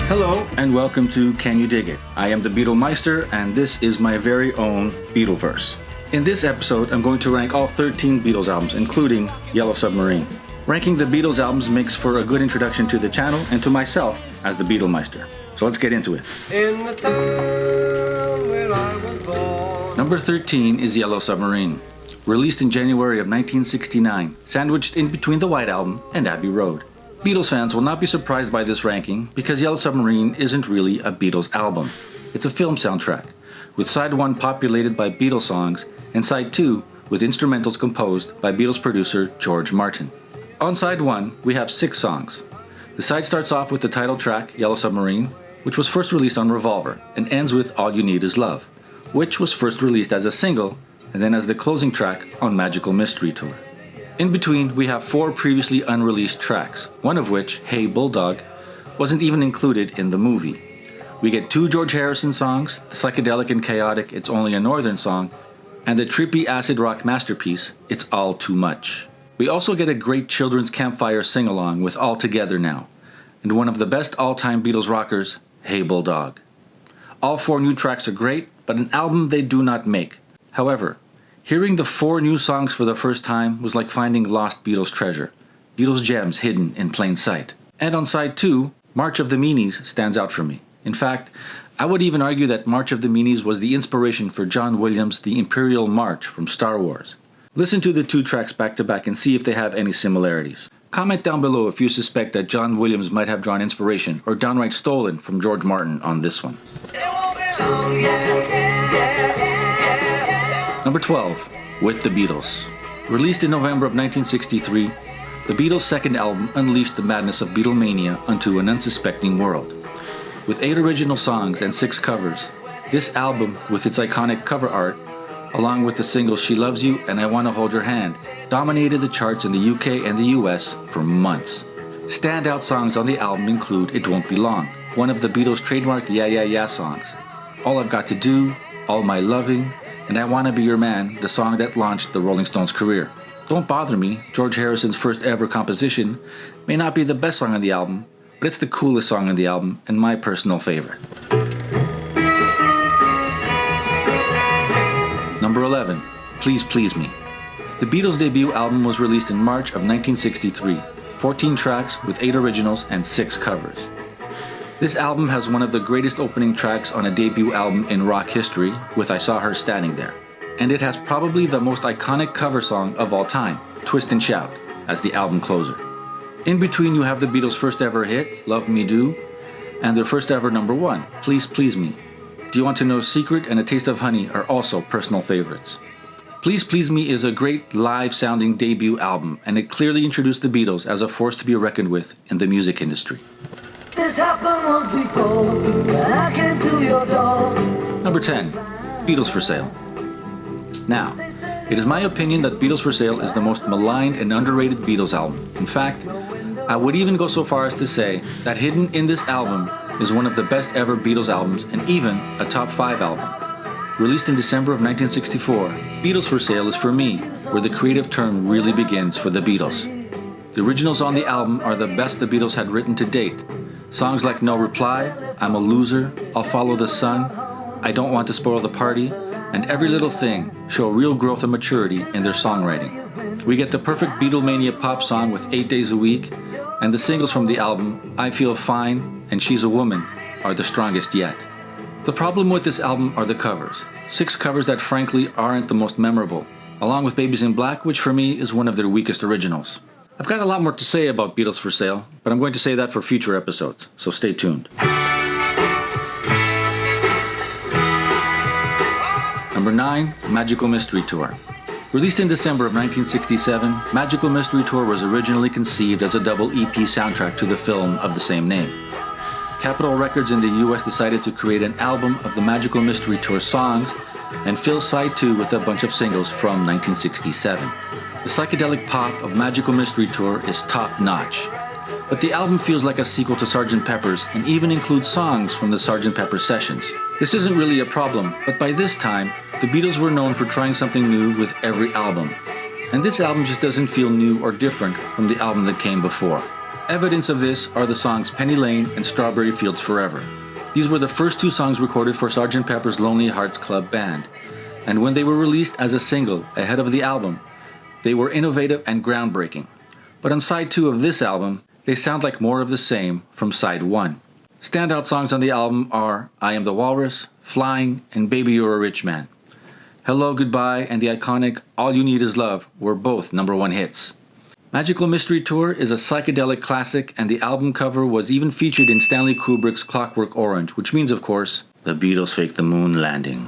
Hello and welcome to Can You Dig It? I am the Beatlemeister and this is my very own Beatleverse. In this episode, I'm going to rank all 13 Beatles albums, including Yellow Submarine. Ranking the Beatles albums makes for a good introduction to the channel and to myself as the Beatlemeister. So let's get into it. In the town where I was born. Number 13 is Yellow Submarine. Released in January of 1969, sandwiched in between the White Album and Abbey Road. Beatles fans will not be surprised by this ranking because Yellow Submarine isn't really a Beatles album. It's a film soundtrack, with side 1 populated by Beatles songs and side 2 with instrumentals composed by Beatles producer George Martin. On side 1, we have 6 songs. The side starts off with the title track, Yellow Submarine, which was first released on Revolver, and ends with All You Need Is Love, which was first released as a single and then as the closing track on Magical Mystery Tour. In between, we have 4 previously unreleased tracks, one of which, Hey Bulldog, wasn't even included in the movie. We get 2 George Harrison songs, the psychedelic and chaotic It's Only a Northern Song, and the trippy acid rock masterpiece, It's All Too Much. We also get a great children's campfire sing-along with All Together Now, and one of the best all-time Beatles rockers, Hey Bulldog. All 4 new tracks are great, but an album they do not make. However, hearing the 4 new songs for the first time was like finding lost Beatles treasure, Beatles gems hidden in plain sight. And on side 2, March of the Meanies stands out for me. In fact, I would even argue that March of the Meanies was the inspiration for John Williams' The Imperial March from Star Wars. Listen to the 2 tracks back to back and see if they have any similarities. Comment down below if you suspect that John Williams might have drawn inspiration or downright stolen from George Martin on this one. Number 12, With the Beatles. Released in November of 1963, the Beatles' second album unleashed the madness of Beatlemania onto an unsuspecting world. With 8 original songs and 6 covers, this album, with its iconic cover art, along with the singles She Loves You and I Wanna Hold Your Hand, dominated the charts in the UK and the US for months. Standout songs on the album include It Won't Be Long, one of the Beatles' trademark Yeah Yeah Yeah songs, All I've Got to Do, All My Loving, and I Wanna Be Your Man, the song that launched the Rolling Stones' career. Don't Bother Me, George Harrison's first ever composition, may not be the best song on the album, but it's the coolest song on the album and my personal favorite. Number 11, Please Please Me. The Beatles' debut album was released in March of 1963, 14 tracks with 8 originals and 6 covers. This album has one of the greatest opening tracks on a debut album in rock history, with I Saw Her Standing There. And it has probably the most iconic cover song of all time, Twist and Shout, as the album closer. In between, you have the Beatles' first ever hit, Love Me Do, and their first ever number 1, Please Please Me. Do You Want to Know Secret and A Taste of Honey are also personal favorites. Please Please Me is a great live-sounding debut album, and it clearly introduced the Beatles as a force to be reckoned with in the music industry. This happened once before, I came to your door. Number 10, Beatles for Sale. Now, it is my opinion that Beatles for Sale is the most maligned and underrated Beatles album. In fact, I would even go so far as to say that hidden in this album is one of the best ever Beatles albums and even a top 5 album. Released in December of 1964, Beatles for Sale is for me where the creative turn really begins for the Beatles. The originals on the album are the best the Beatles had written to date. Songs like No Reply, I'm a Loser, I'll Follow the Sun, I Don't Want to Spoil the Party, and Every Little Thing show real growth and maturity in their songwriting. We get the perfect Beatlemania pop song with 8 Days a Week, and the singles from the album, I Feel Fine and She's a Woman, are the strongest yet. The problem with this album are the covers. 6 covers that frankly aren't the most memorable, along with Babies in Black, which for me is one of their weakest originals. I've got a lot more to say about Beatles for Sale, but I'm going to say that for future episodes, so stay tuned. Number 9, Magical Mystery Tour. Released in December of 1967, Magical Mystery Tour was originally conceived as a double EP soundtrack to the film of the same name. Capitol Records in the US decided to create an album of the Magical Mystery Tour songs and fill side 2 with a bunch of singles from 1967. The psychedelic pop of Magical Mystery Tour is top-notch, but the album feels like a sequel to Sgt. Pepper's and even includes songs from the Sgt. Pepper sessions. This isn't really a problem, but by this time, the Beatles were known for trying something new with every album, and this album just doesn't feel new or different from the album that came before. Evidence of this are the songs Penny Lane and Strawberry Fields Forever. These were the first two songs recorded for Sgt. Pepper's Lonely Hearts Club Band, and when they were released as a single ahead of the album, they were innovative and groundbreaking. But on side 2 of this album, they sound like more of the same from side 1. Standout songs on the album are I Am the Walrus, Flying, and Baby You're a Rich Man. Hello, Goodbye, and the iconic All You Need Is Love were both #1 hits. Magical Mystery Tour is a psychedelic classic, and the album cover was even featured in Stanley Kubrick's Clockwork Orange, which means, of course, the Beatles faked the moon landing.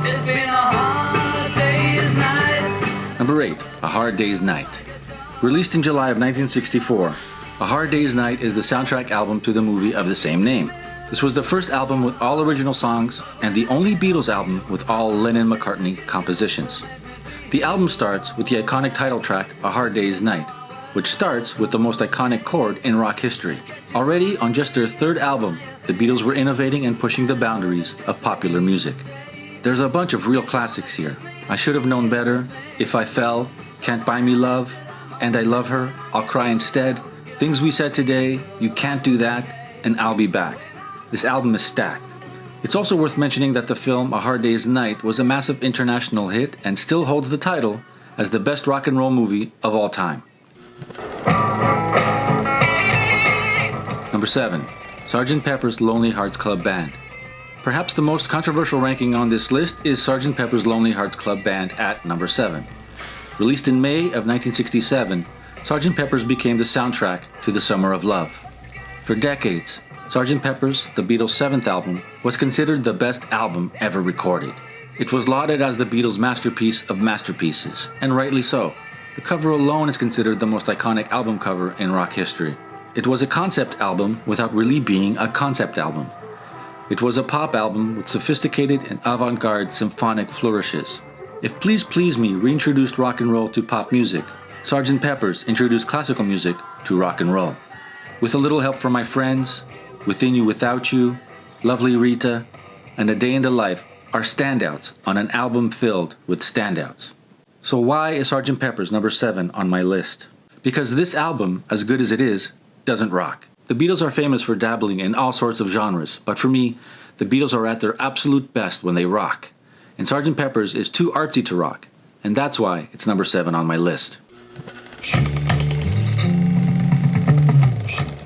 It's been a hard day's night. Number 8, A Hard Day's Night. Released in July of 1964, A Hard Day's Night is the soundtrack album to the movie of the same name. This was the first album with all original songs and the only Beatles album with all Lennon-McCartney compositions. The album starts with the iconic title track, A Hard Day's Night, which starts with the most iconic chord in rock history. Already on just their third album, the Beatles were innovating and pushing the boundaries of popular music. There's a bunch of real classics here. I Should Have Known Better, If I Fell, Can't Buy Me Love, And I Love Her, I'll Cry Instead, Things We Said Today, You Can't Do That, and I'll Be Back. This album is stacked. It's also worth mentioning that the film A Hard Day's Night was a massive international hit and still holds the title as the best rock and roll movie of all time. Number 7, Sgt. Pepper's Lonely Hearts Club Band. Perhaps the most controversial ranking on this list is Sgt. Pepper's Lonely Hearts Club Band at number 7. Released in May of 1967, Sgt. Pepper's became the soundtrack to the Summer of Love. For decades, Sgt. Pepper's, the Beatles' 7th album, was considered the best album ever recorded. It was lauded as the Beatles' masterpiece of masterpieces, and rightly so. The cover alone is considered the most iconic album cover in rock history. It was a concept album without really being a concept album. It was a pop album with sophisticated and avant-garde symphonic flourishes. If Please Please Me reintroduced rock and roll to pop music, Sgt. Pepper's introduced classical music to rock and roll. With a Little Help from My Friends, Within You Without You, Lovely Rita, and A Day in the Life are standouts on an album filled with standouts. So why is Sgt. Pepper's number 7 on my list? Because this album, as good as it is, doesn't rock. The Beatles are famous for dabbling in all sorts of genres, but for me, the Beatles are at their absolute best when they rock. And Sgt. Pepper's is too artsy to rock, and that's why it's number 7 on my list.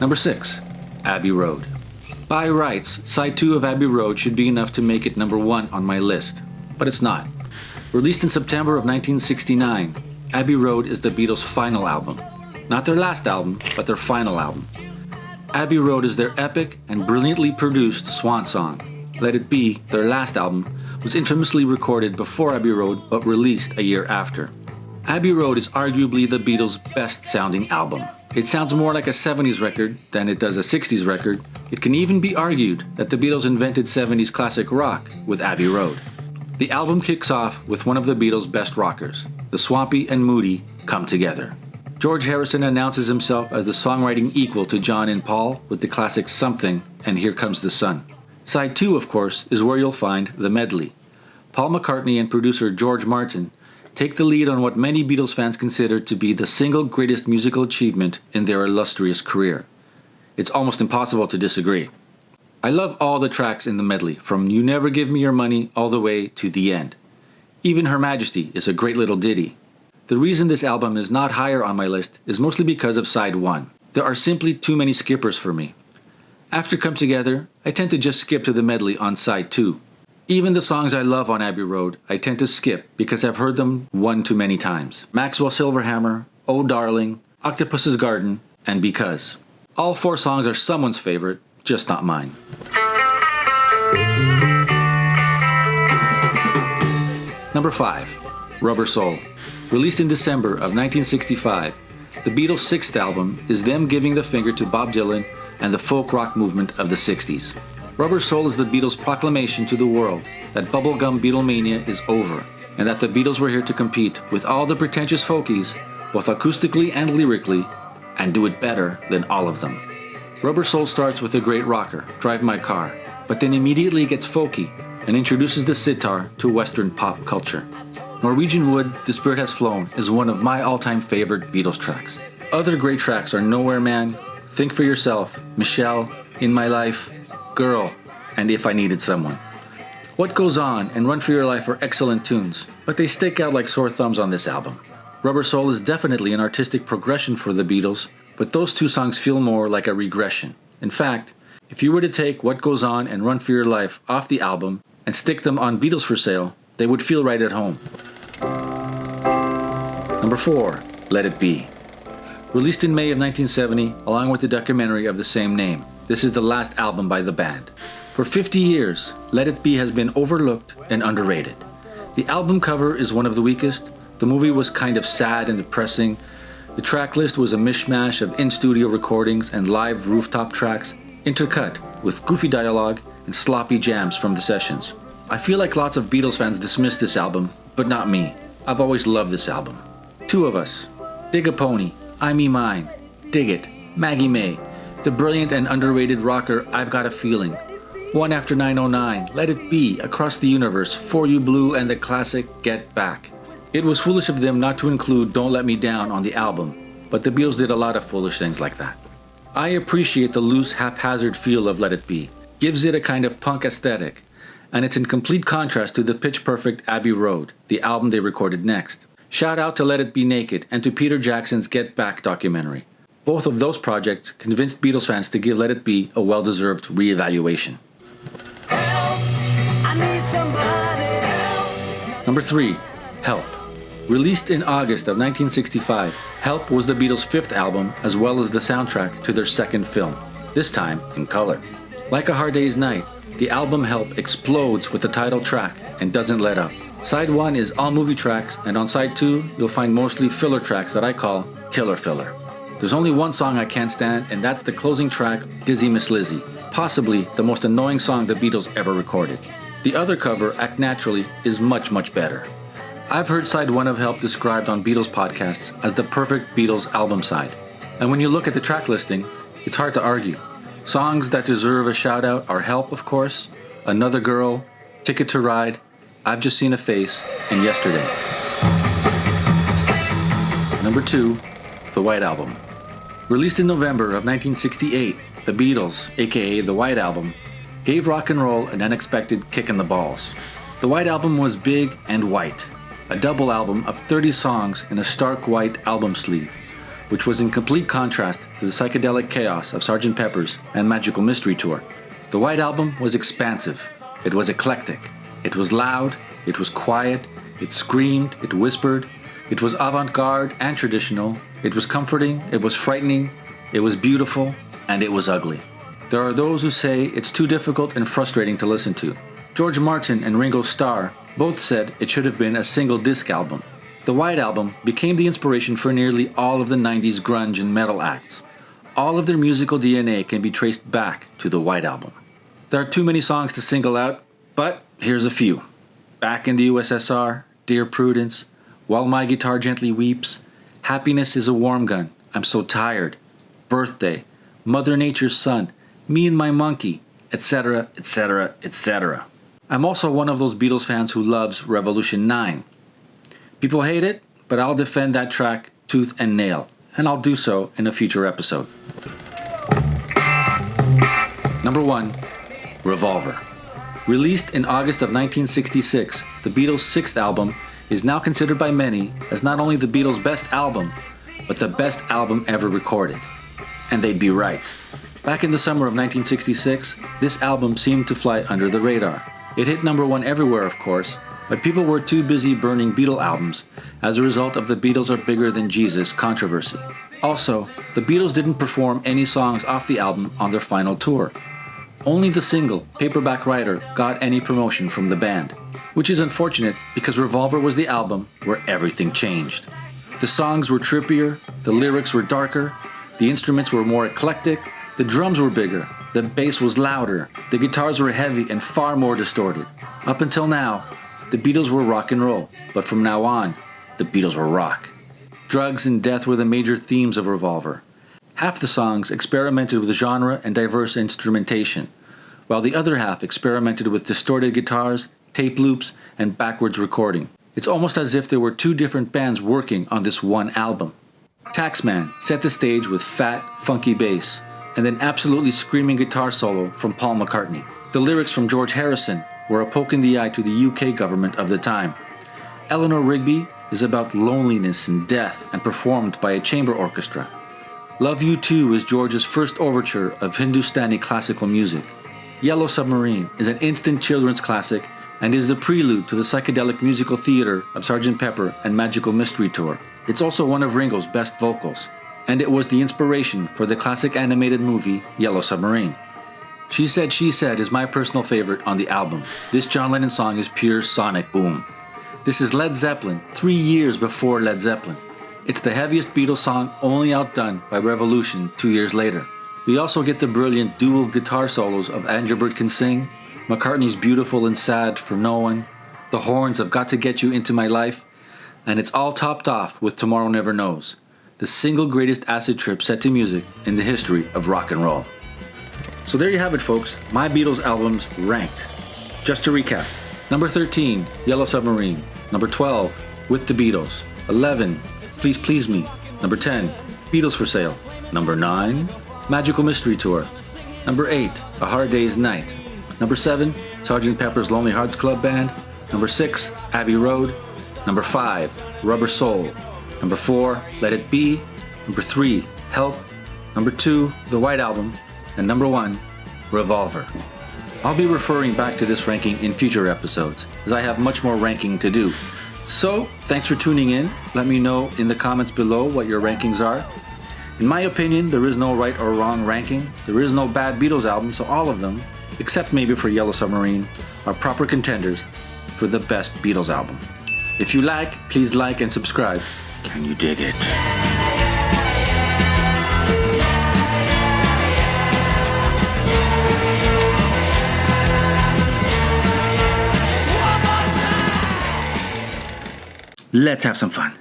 Number 6, Abbey Road. By rights, side 2 of Abbey Road should be enough to make it number 1 on my list, but it's not. Released in September of 1969, Abbey Road is the Beatles' final album. Not their last album, but their final album. Abbey Road is their epic and brilliantly produced swan song. Let It Be, their last album, was infamously recorded before Abbey Road but released a year after. Abbey Road is arguably the Beatles' best sounding album. It sounds more like a 70s record than it does a 60s record. It can even be argued that the Beatles invented 70s classic rock with Abbey Road. The album kicks off with one of the Beatles' best rockers. The swampy and moody come together. George Harrison announces himself as the songwriting equal to John and Paul with the classic Something and Here Comes the Sun. Side 2, of course, is where you'll find the medley. Paul McCartney and producer George Martin take the lead on what many Beatles fans consider to be the single greatest musical achievement in their illustrious career. It's almost impossible to disagree. I love all the tracks in the medley, from You Never Give Me Your Money all the way to The End. Even Her Majesty is a great little ditty. The reason this album is not higher on my list is mostly because of side 1. There are simply too many skippers for me. After Come Together, I tend to just skip to the medley on side 2. Even the songs I love on Abbey Road, I tend to skip because I've heard them one too many times. Maxwell Silverhammer, Oh Darling, Octopus's Garden, and Because. All 4 songs are someone's favorite, just not mine. Number 5, Rubber Soul. Released in December of 1965, the Beatles' 6th album is them giving the finger to Bob Dylan and the folk rock movement of the 60s. Rubber Soul is the Beatles' proclamation to the world that bubblegum Beatlemania is over, and that the Beatles were here to compete with all the pretentious folkies, both acoustically and lyrically, and do it better than all of them. Rubber Soul starts with a great rocker, Drive My Car, but then immediately gets folky and introduces the sitar to Western pop culture. Norwegian Wood, The Spirit Has Flown is one of my all-time favorite Beatles tracks. Other great tracks are Nowhere Man, Think for Yourself, Michelle, In My Life, Girl, and If I Needed Someone. What Goes On and Run for Your Life are excellent tunes, but they stick out like sore thumbs on this album. Rubber Soul is definitely an artistic progression for the Beatles, but those two songs feel more like a regression. In fact, if you were to take What Goes On and Run for Your Life off the album and stick them on Beatles for Sale, they would feel right at home. Number 4, Let It Be. Released in May of 1970, along with the documentary of the same name. This is the last album by the band. For 50 years, Let It Be has been overlooked and underrated. The album cover is one of the weakest. The movie was kind of sad and depressing. The track list was a mishmash of in-studio recordings and live rooftop tracks, intercut with goofy dialogue and sloppy jams from the sessions. I feel like lots of Beatles fans dismiss this album, but not me. I've always loved this album. Two of Us, Dig a Pony, I Me Mine, Dig It, Maggie May, the brilliant and underrated rocker I've Got a Feeling, One After 909, Let It Be, Across the Universe, For You Blue, and the classic Get Back. It was foolish of them not to include Don't Let Me Down on the album, but the Beatles did a lot of foolish things like that. I appreciate the loose, haphazard feel of Let It Be. Gives it a kind of punk aesthetic, and it's in complete contrast to the pitch-perfect Abbey Road, the album they recorded next. Shout out to Let It Be Naked and to Peter Jackson's Get Back documentary. Both of those projects convinced Beatles fans to give Let It Be a well-deserved reevaluation. I need somebody help. Number 3, Help. Released in August of 1965, Help was the Beatles' fifth album as well as the soundtrack to their second film, this time in color. Like A Hard Day's Night, the album Help explodes with the title track and doesn't let up. Side 1 is all movie tracks, and on Side 2, you'll find mostly filler tracks that I call killer filler. There's only one song I can't stand, and that's the closing track, Dizzy Miss Lizzy, possibly the most annoying song the Beatles ever recorded. The other cover, Act Naturally, is much, much better. I've heard Side 1 of Help described on Beatles podcasts as the perfect Beatles album side. And when you look at the track listing, it's hard to argue. Songs that deserve a shout out are Help, of course, Another Girl, Ticket to Ride, I've Just Seen a Face, and Yesterday. Number 2, The White Album. Released in November of 1968, the Beatles, aka The White Album, gave rock and roll an unexpected kick in the balls. The White Album was big and white, a double album of 30 songs in a stark white album sleeve, which was in complete contrast to the psychedelic chaos of Sgt. Pepper's and Magical Mystery Tour. The White Album was expansive, it was eclectic, it was loud, it was quiet, it screamed, it whispered, it was avant-garde and traditional, it was comforting, it was frightening, it was beautiful, and it was ugly. There are those who say it's too difficult and frustrating to listen to. George Martin and Ringo Starr both said it should have been a single disc album. The White Album became the inspiration for nearly all of the 90s grunge and metal acts. All of their musical DNA can be traced back to the White Album. There are too many songs to single out, but here's a few. Back in the USSR, Dear Prudence, While My Guitar Gently Weeps, Happiness is a Warm Gun, I'm So Tired, Birthday, Mother Nature's Son, Me and My Monkey, etc., etc., etc. I'm also one of those Beatles fans who loves Revolution 9. People hate it, but I'll defend that track tooth and nail, and I'll do so in a future episode. Number 1, Revolver. Released in August of 1966, the Beatles' sixth album is now considered by many as not only the Beatles' best album, but the best album ever recorded. And they'd be right. Back in the summer of 1966, this album seemed to fly under the radar. It hit number 1 everywhere, of course, but people were too busy burning Beatle albums as a result of the Beatles Are Bigger Than Jesus controversy. Also, the Beatles didn't perform any songs off the album on their final tour. Only the single, Paperback Writer, got any promotion from the band, which is unfortunate because Revolver was the album where everything changed. The songs were trippier, the lyrics were darker, the instruments were more eclectic, the drums were bigger, the bass was louder, the guitars were heavy and far more distorted. Up until now, the Beatles were rock and roll, but from now on, the Beatles were rock. Drugs and death were the major themes of Revolver. Half the songs experimented with genre and diverse instrumentation, while the other half experimented with distorted guitars, tape loops, and backwards recording. It's almost as if there were two different bands working on this one album. Taxman set the stage with fat, funky bass, and an absolutely screaming guitar solo from Paul McCartney. The lyrics from George Harrison were a poke in the eye to the UK government of the time. Eleanor Rigby is about loneliness and death and performed by a chamber orchestra. Love You Too is George's first overture of Hindustani classical music. Yellow Submarine is an instant children's classic and is the prelude to the psychedelic musical theater of Sgt. Pepper and Magical Mystery Tour. It's also one of Ringo's best vocals, and it was the inspiration for the classic animated movie Yellow Submarine. She Said is my personal favorite on the album. This John Lennon song is pure sonic boom. This is Led Zeppelin 3 years before Led Zeppelin. It's the heaviest Beatles song, only outdone by Revolution 2 years later. We also get the brilliant dual guitar solos of Andrew Bird Can Sing, McCartney's Beautiful and Sad for No One, the horns of Got to Get You Into My Life, and it's all topped off with Tomorrow Never Knows, the single greatest acid trip set to music in the history of rock and roll. So there you have it, folks, my Beatles albums ranked. Just to recap, number 13, Yellow Submarine. Number 12, With the Beatles. 11, Please Please Me. Number 10, Beatles for Sale. Number 9, Magical Mystery Tour. Number 8, A Hard Day's Night. Number 7, Sgt. Pepper's Lonely Hearts Club Band. Number 6, Abbey Road. Number 5, Rubber Soul. Number 4, Let It Be. Number 3, Help. Number 2, The White Album. And number 1, Revolver. I'll be referring back to this ranking in future episodes, as I have much more ranking to do. So, thanks for tuning in. Let me know in the comments below what your rankings are. In my opinion, there is no right or wrong ranking. There is no bad Beatles album, so all of them, except maybe for Yellow Submarine, are proper contenders for the best Beatles album. If you like, please like and subscribe. Can you dig it? Let's have some fun.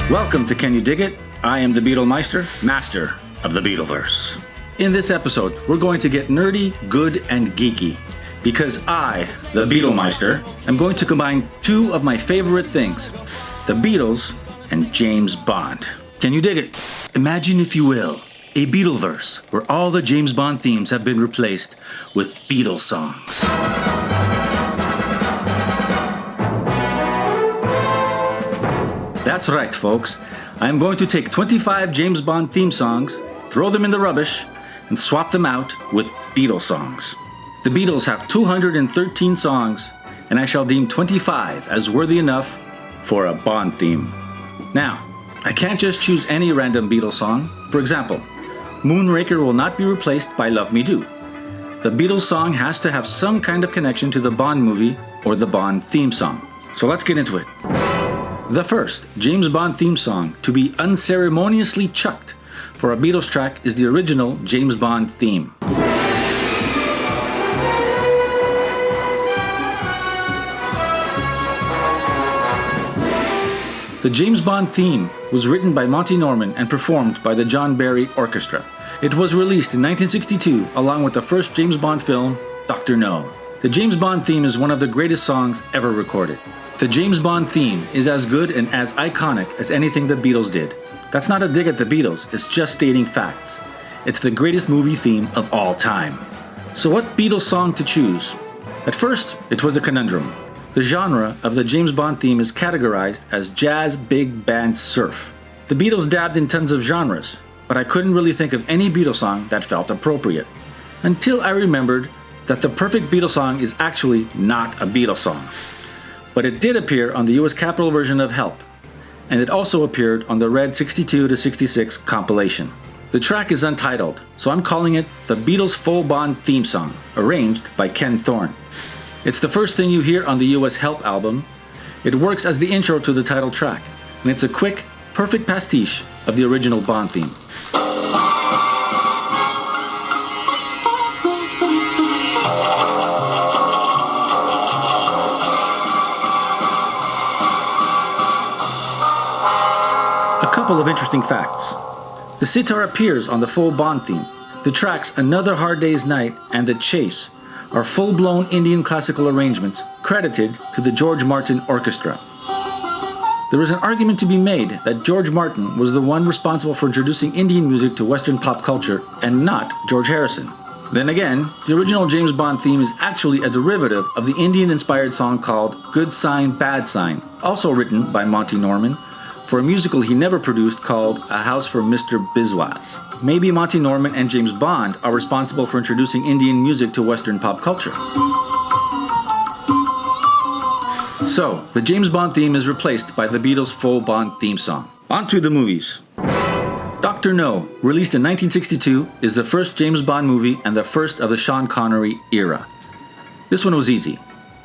Welcome to Can You Dig It? I am the Beatlemeister, master of the Beatleverse. In this episode, we're going to get nerdy, good, and geeky. Because I, the Beatlemeister, am going to combine two of my favorite things, the Beatles and James Bond. Can you dig it? Imagine, if you will, a Beatleverse where all the James Bond themes have been replaced with Beatles songs. That's right, folks. I'm going to take 25 James Bond theme songs, throw them in the rubbish, and swap them out with Beatles songs. The Beatles have 213 songs, and I shall deem 25 as worthy enough for a Bond theme. Now, I can't just choose any random Beatles song. For example, Moonraker will not be replaced by Love Me Do. The Beatles song has to have some kind of connection to the Bond movie or the Bond theme song. So let's get into it. The first James Bond theme song to be unceremoniously chucked for a Beatles track is the original James Bond theme. The James Bond theme was written by Monty Norman and performed by the John Barry Orchestra. It was released in 1962 along with the first James Bond film, Dr. No. The James Bond theme is one of the greatest songs ever recorded. The James Bond theme is as good and as iconic as anything the Beatles did. That's not a dig at the Beatles, it's just stating facts. It's the greatest movie theme of all time. So what Beatles song to choose? At first, it was a conundrum. The genre of the James Bond theme is categorized as jazz, big band, surf. The Beatles dabbed in tons of genres, but I couldn't really think of any Beatles song that felt appropriate. Until I remembered that the perfect Beatles song is actually not a Beatles song. But it did appear on the US Capitol version of Help, and it also appeared on the Red 62 to 66 compilation. The track is untitled, so I'm calling it the Beatles Full Bond theme song, arranged by Ken Thorne. It's the first thing you hear on the US Help album. It works as the intro to the title track, and it's a quick, perfect pastiche of the original Bond theme. A couple of interesting facts. The sitar appears on the full Bond theme. The tracks Another Hard Day's Night and The Chase are full-blown Indian classical arrangements credited to the George Martin Orchestra. The There is an argument to be made that George Martin was the one responsible for introducing Indian music to Western pop culture and not George Harrison. Then again, the original James Bond theme is actually a derivative of the Indian-inspired song called Good Sign, Bad Sign, also written by Monty Norman, for a musical he never produced called A House for Mr. Biswas. Maybe Monty Norman and James Bond are responsible for introducing Indian music to Western pop culture. So, the James Bond theme is replaced by the Beatles' faux Bond theme song. On to the movies. Dr. No, released in 1962, is the first James Bond movie and the first of the Sean Connery era. This one was easy.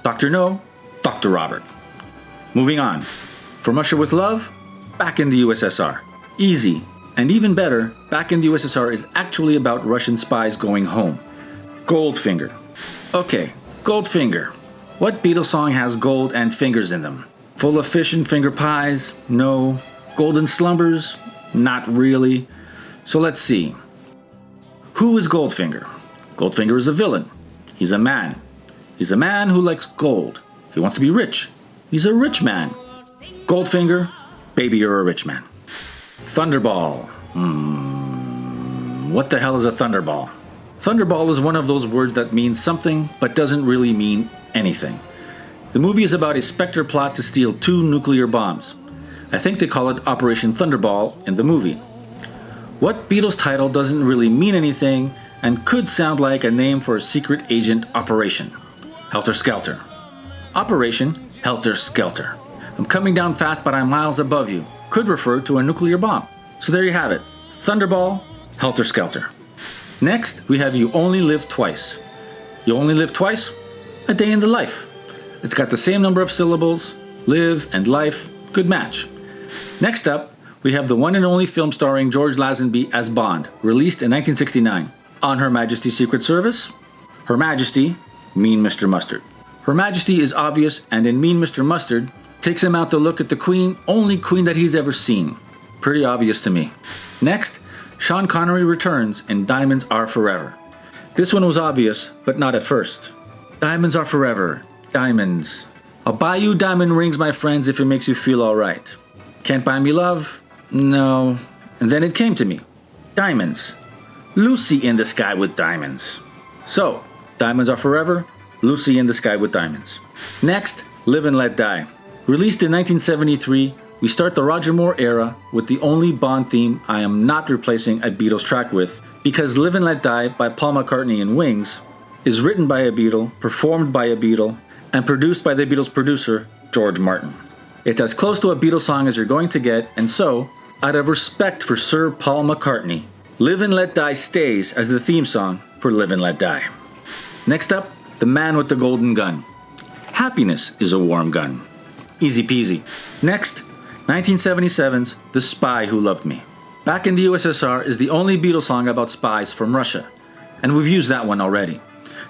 Dr. No, Dr. Robert. Moving on. From Russia with Love, Back in the USSR. Easy. And even better, Back in the USSR is actually about Russian spies going home. Goldfinger. Okay, Goldfinger. What Beatles song has gold and fingers in them? Full of fish and finger pies? No. Golden slumbers? Not really. So let's see. Who is Goldfinger? Goldfinger is a villain. He's a man. He's a man who likes gold. He wants to be rich. He's a rich man. Goldfinger, baby, you're a rich man. Thunderball. What the hell is a thunderball? Thunderball is one of those words that means something but doesn't really mean anything. The movie is about a Spectre plot to steal 2 nuclear bombs. I think they call it Operation Thunderball in the movie. What Beatles title doesn't really mean anything and could sound like a name for a secret agent operation? Helter Skelter. Operation Helter Skelter. I'm coming down fast but I'm miles above you. Could refer to a nuclear bomb. So there you have it. Thunderball, Helter Skelter. Next, we have You Only Live Twice. You only live twice? A day in the life. It's got the same number of syllables. Live and life. Good match. Next up, we have the one and only film starring George Lazenby as Bond, released in 1969. On Her Majesty's Secret Service, Her Majesty, Mean Mr. Mustard. Her Majesty is obvious, and in Mean Mr. Mustard, takes him out to look at the Queen, only Queen that he's ever seen. Pretty obvious to me. Next, Sean Connery returns in Diamonds Are Forever. This one was obvious, but not at first. Diamonds are forever. Diamonds. I'll buy you diamond rings, my friends, if it makes you feel alright. Can't buy me love? No. And then it came to me. Diamonds. Lucy in the Sky with Diamonds. So, Diamonds Are Forever, Lucy in the Sky with Diamonds. Next, Live and Let Die. Released in 1973, we start the Roger Moore era with the only Bond theme I am not replacing a Beatles track with, because Live and Let Die by Paul McCartney and Wings is written by a Beatle, performed by a Beatle, and produced by the Beatles' producer, George Martin. It's as close to a Beatles song as you're going to get, and so, out of respect for Sir Paul McCartney, Live and Let Die stays as the theme song for Live and Let Die. Next up, The Man with the Golden Gun. Happiness is a warm gun. Easy peasy. Next, 1977's The Spy Who Loved Me. Back in the USSR is the only Beatles song about spies from Russia, and we've used that one already.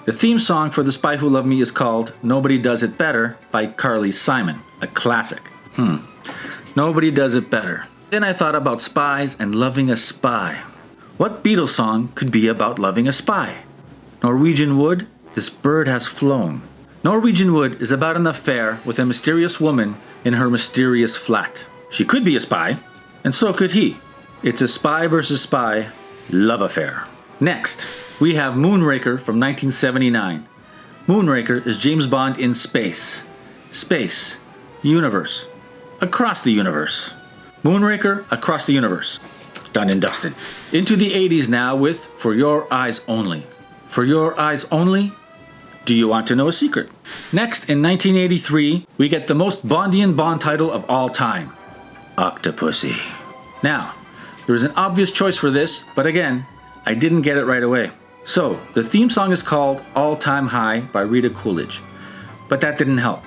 The theme song for The Spy Who Loved Me is called Nobody Does It Better by Carly Simon, a classic. Nobody does it better. Then I thought about spies and loving a spy. What Beatles song could be about loving a spy? Norwegian Wood, This Bird Has Flown. Norwegian Wood is about an affair with a mysterious woman in her mysterious flat. She could be a spy, and so could he. It's a spy versus spy love affair. Next, we have Moonraker from 1979. Moonraker is James Bond in space. Space. Universe. Across the universe. Moonraker, Across the Universe. Done and dusted. Into the 80s now with For Your Eyes Only. For Your Eyes Only? Do you want to know a secret? Next, in 1983, we get the most Bondian Bond title of all time. Octopussy. Now, there is an obvious choice for this, but again, I didn't get it right away. So, the theme song is called All Time High by Rita Coolidge. But that didn't help.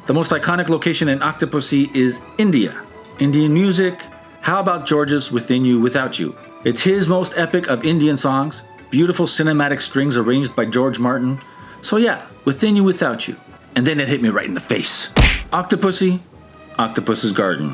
The most iconic location in Octopussy is India. Indian music. How about George's Within You, Without You? It's his most epic of Indian songs. Beautiful cinematic strings arranged by George Martin. So yeah, Within You, Without You. And then it hit me right in the face. Octopussy, Octopus's Garden.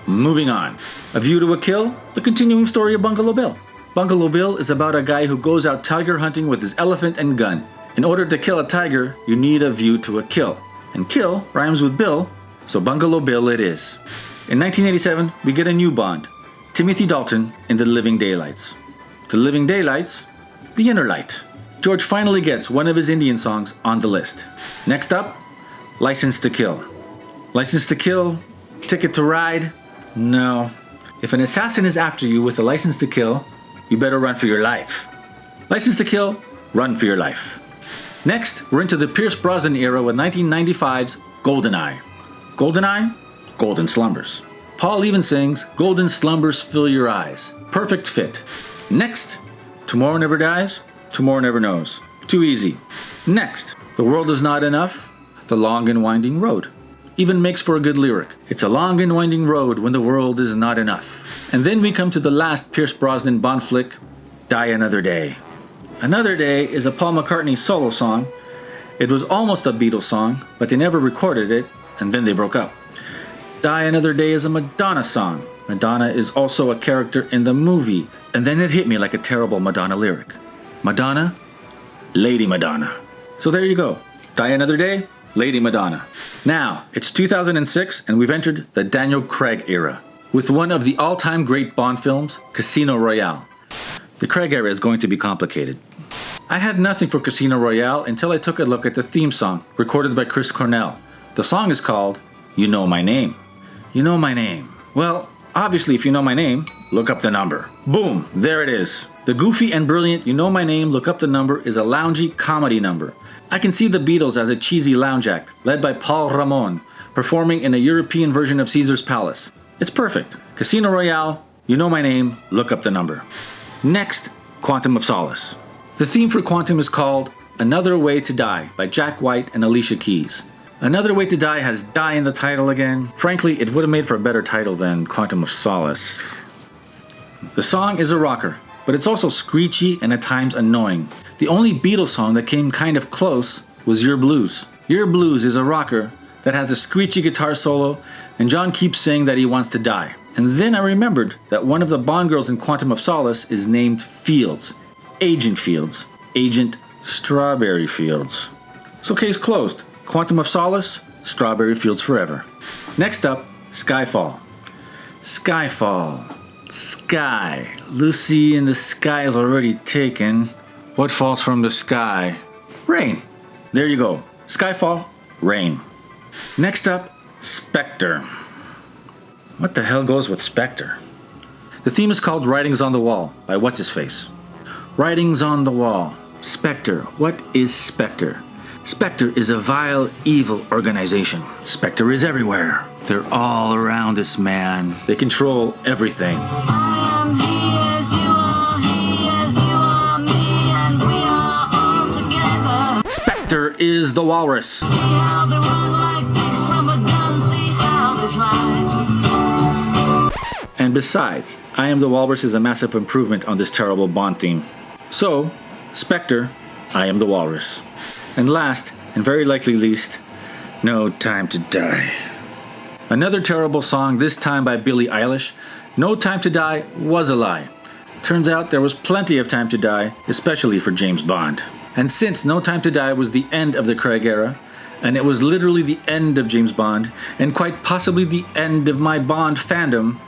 Moving on. A View to a Kill, the continuing story of Bungalow Bill. Bungalow Bill is about a guy who goes out tiger hunting with his elephant and gun. In order to kill a tiger, you need a view to a kill. And kill rhymes with Bill, so Bungalow Bill it is. In 1987, we get a new Bond, Timothy Dalton in The Living Daylights. The Living Daylights, The Inner Light. George finally gets one of his Indian songs on the list. Next up, License to Kill. License to Kill, Ticket to Ride? No. If an assassin is after you with a license to kill, you better run for your life. License to Kill, run for your life. Next, we're into the Pierce Brosnan era with 1995's GoldenEye. GoldenEye? Golden Slumbers. Paul even sings, Golden Slumbers Fill Your Eyes. Perfect fit. Next, Tomorrow Never Dies, Tomorrow Never Knows. Too easy. Next, The World Is Not Enough, The Long and Winding Road. Even makes for a good lyric. It's a long and winding road when the world is not enough. And then we come to the last Pierce Brosnan Bond flick, Die Another Day. Another Day is a Paul McCartney solo song. It was almost a Beatles song, but they never recorded it, and then they broke up. Die Another Day is a Madonna song. Madonna is also a character in the movie. And then it hit me like a terrible Madonna lyric. Madonna, Lady Madonna. So there you go. Die Another Day, Lady Madonna. Now, it's 2006 and we've entered the Daniel Craig era with one of the all-time great Bond films, Casino Royale. The Craig era is going to be complicated. I had nothing for Casino Royale until I took a look at the theme song recorded by Chris Cornell. The song is called You Know My Name. You Know My Name. Well, obviously if you know my name, look up the number. Boom, there it is. The goofy and brilliant You Know My Name, Look Up the Number is a loungy comedy number. I can see the Beatles as a cheesy lounge act, led by Paul Ramon, performing in a European version of Caesar's Palace. It's perfect. Casino Royale, You Know My Name, Look Up the Number. Next, Quantum of Solace. The theme for Quantum is called Another Way to Die by Jack White and Alicia Keys. Another Way to Die has die in the title again. Frankly, it would have made for a better title than Quantum of Solace. The song is a rocker, but it's also screechy and at times annoying. The only Beatles song that came kind of close was Your Blues. Your Blues is a rocker that has a screechy guitar solo, and John keeps saying that he wants to die. And then I remembered that one of the Bond girls in Quantum of Solace is named Fields. Agent Fields. Agent Strawberry Fields. So case closed. Quantum of Solace, Strawberry Fields Forever. Next up, Skyfall. Skyfall. Sky. Lucy in the Sky is already taken. What falls from the sky? Rain. There you go. Skyfall, rain. Next up, Spectre. What the hell goes with Spectre? The theme is called Writings on the Wall by What's-His-Face. Writings on the Wall. Spectre. What is Spectre? Spectre is a vile, evil organization. Spectre is everywhere. They're all around us, man. They control everything. I am he as you are, he as you are, me, and we are all together. Spectre is the walrus. See how they run like pigs from a gun, see how they fly. And besides, I Am the Walrus is a massive improvement on this terrible Bond theme. So, Spectre, I Am the Walrus. And last, and very likely least, No Time to Die. Another terrible song, this time by Billie Eilish. No Time to Die was a lie. Turns out there was plenty of time to die, especially for James Bond. And since No Time to Die was the end of the Craig era, and it was literally the end of James Bond, and quite possibly the end of my Bond fandom,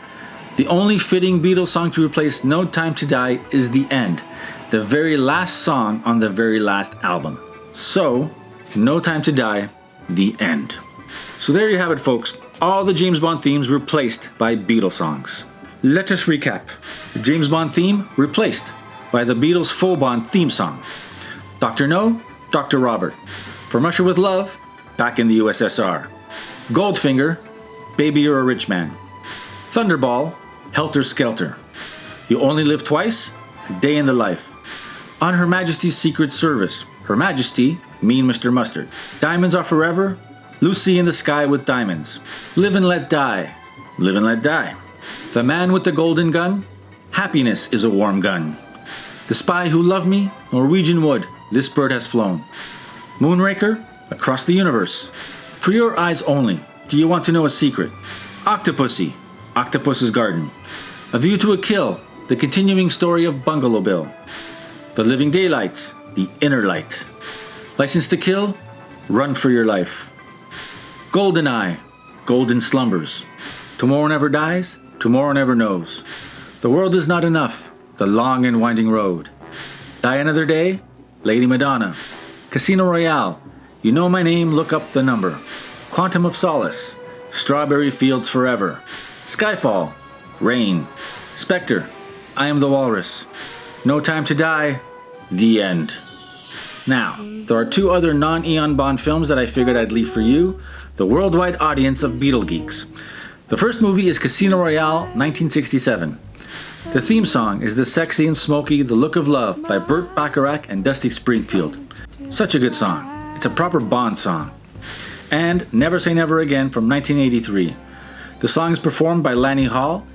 the only fitting Beatles song to replace No Time to Die is The End, the very last song on the very last album. So, No Time to Die, The End. So there you have it, folks. All the James Bond themes replaced by Beatles songs. Let us recap. The James Bond theme replaced by the Beatles' full Bond theme song. Dr. No, Dr. Robert. From Russia with Love, Back in the USSR. Goldfinger, Baby You're a Rich Man. Thunderball, Helter Skelter. You Only Live Twice, A Day in the Life. On Her Majesty's Secret Service, Her Majesty, Mean Mr. Mustard. Diamonds Are Forever, Lucy in the Sky with Diamonds. Live and Let Die, Live and Let Die. The Man with the Golden Gun, Happiness is a Warm Gun. The Spy Who Loved Me, Norwegian Wood, This Bird Has Flown. Moonraker, Across the Universe. For Your Eyes Only, Do You Want to Know a Secret? Octopussy, Octopus's Garden. A View to a Kill, The Continuing Story of Bungalow Bill. The Living Daylights, The Inner Light. License to Kill, Run for Your Life. GoldenEye, Golden Slumbers. Tomorrow never dies, tomorrow never knows. The world is not enough, the long and winding road. Die another day, Lady Madonna. Casino Royale, you know my name, look up the number. Quantum of Solace, Strawberry Fields Forever. Skyfall, Rain. Spectre, I Am the Walrus. No Time to Die, the end. Now, there are two other non-Eon Bond films that I figured I'd leave for you, the worldwide audience of Beatle geeks. The first movie is Casino Royale, 1967. The theme song is the sexy and smoky The Look of Love by Burt Bacharach and Dusty Springfield. Such a good song. It's a proper Bond song. And Never Say Never Again from 1983. The song is performed by Lanny Hall.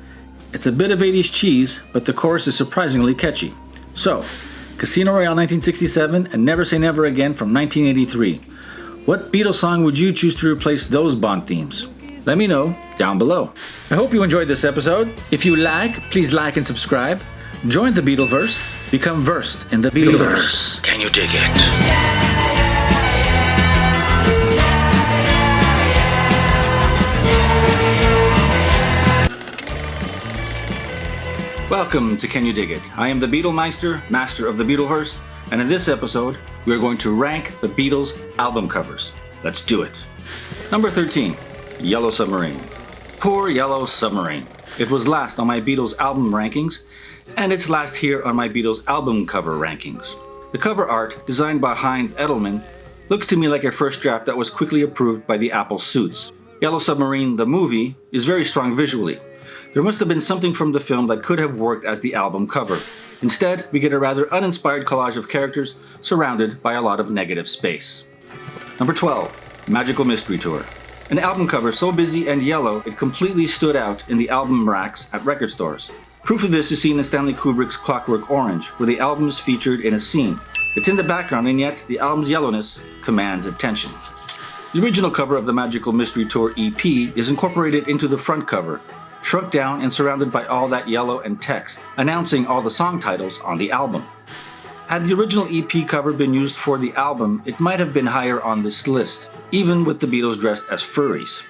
It's a bit of 80s cheese, but the chorus is surprisingly catchy. So, Casino Royale 1967 and Never Say Never Again from 1983. What Beatles song would you choose to replace those Bond themes? Let me know down below. I hope you enjoyed this episode. If you please like and subscribe. Join the Beatleverse. Become versed in the Beatleverse. Can you dig it? Welcome to Can You Dig It? I am the Beatlemeister, master of the Beatleverse, and in this episode, we are going to rank the Beatles' album covers. Let's do it. Number 13, Yellow Submarine. Poor Yellow Submarine. It was last on my Beatles album rankings, and it's last here on my Beatles album cover rankings. The cover art, designed by Heinz Edelman, looks to me like a first draft that was quickly approved by the Apple suits. Yellow Submarine, the movie, is very strong visually. There must have been something from the film that could have worked as the album cover. Instead, we get a rather uninspired collage of characters surrounded by a lot of negative space. Number 12, Magical Mystery Tour. An album cover so busy and yellow it completely stood out in the album racks at record stores. Proof of this is seen in Stanley Kubrick's Clockwork Orange, where the album is featured in a scene. It's in the background, and yet the album's yellowness commands attention. The original cover of the Magical Mystery Tour EP is incorporated into the front cover, shrunk down and surrounded by all that yellow and text, announcing all the song titles on the album. Had the original EP cover been used for the album, it might have been higher on this list, even with the Beatles dressed as furries.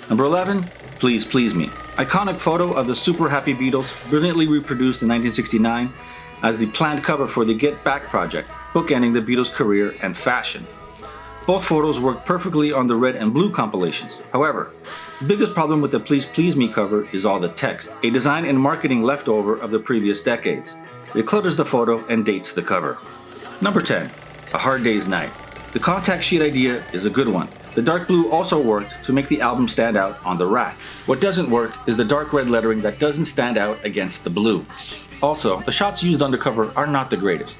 Number 11, Please Please Me. Iconic photo of the super happy Beatles, brilliantly reproduced in 1969 as the planned cover for the Get Back project, bookending the Beatles' career and fashion. Both photos work perfectly on the red and blue compilations. However, the biggest problem with the Please Please Me cover is all the text, a design and marketing leftover of the previous decades. It clutters the photo and dates the cover. Number 10, A Hard Day's Night. The contact sheet idea is a good one. The dark blue also worked to make the album stand out on the rack. What doesn't work is the dark red lettering that doesn't stand out against the blue. Also, the shots used on the cover are not the greatest.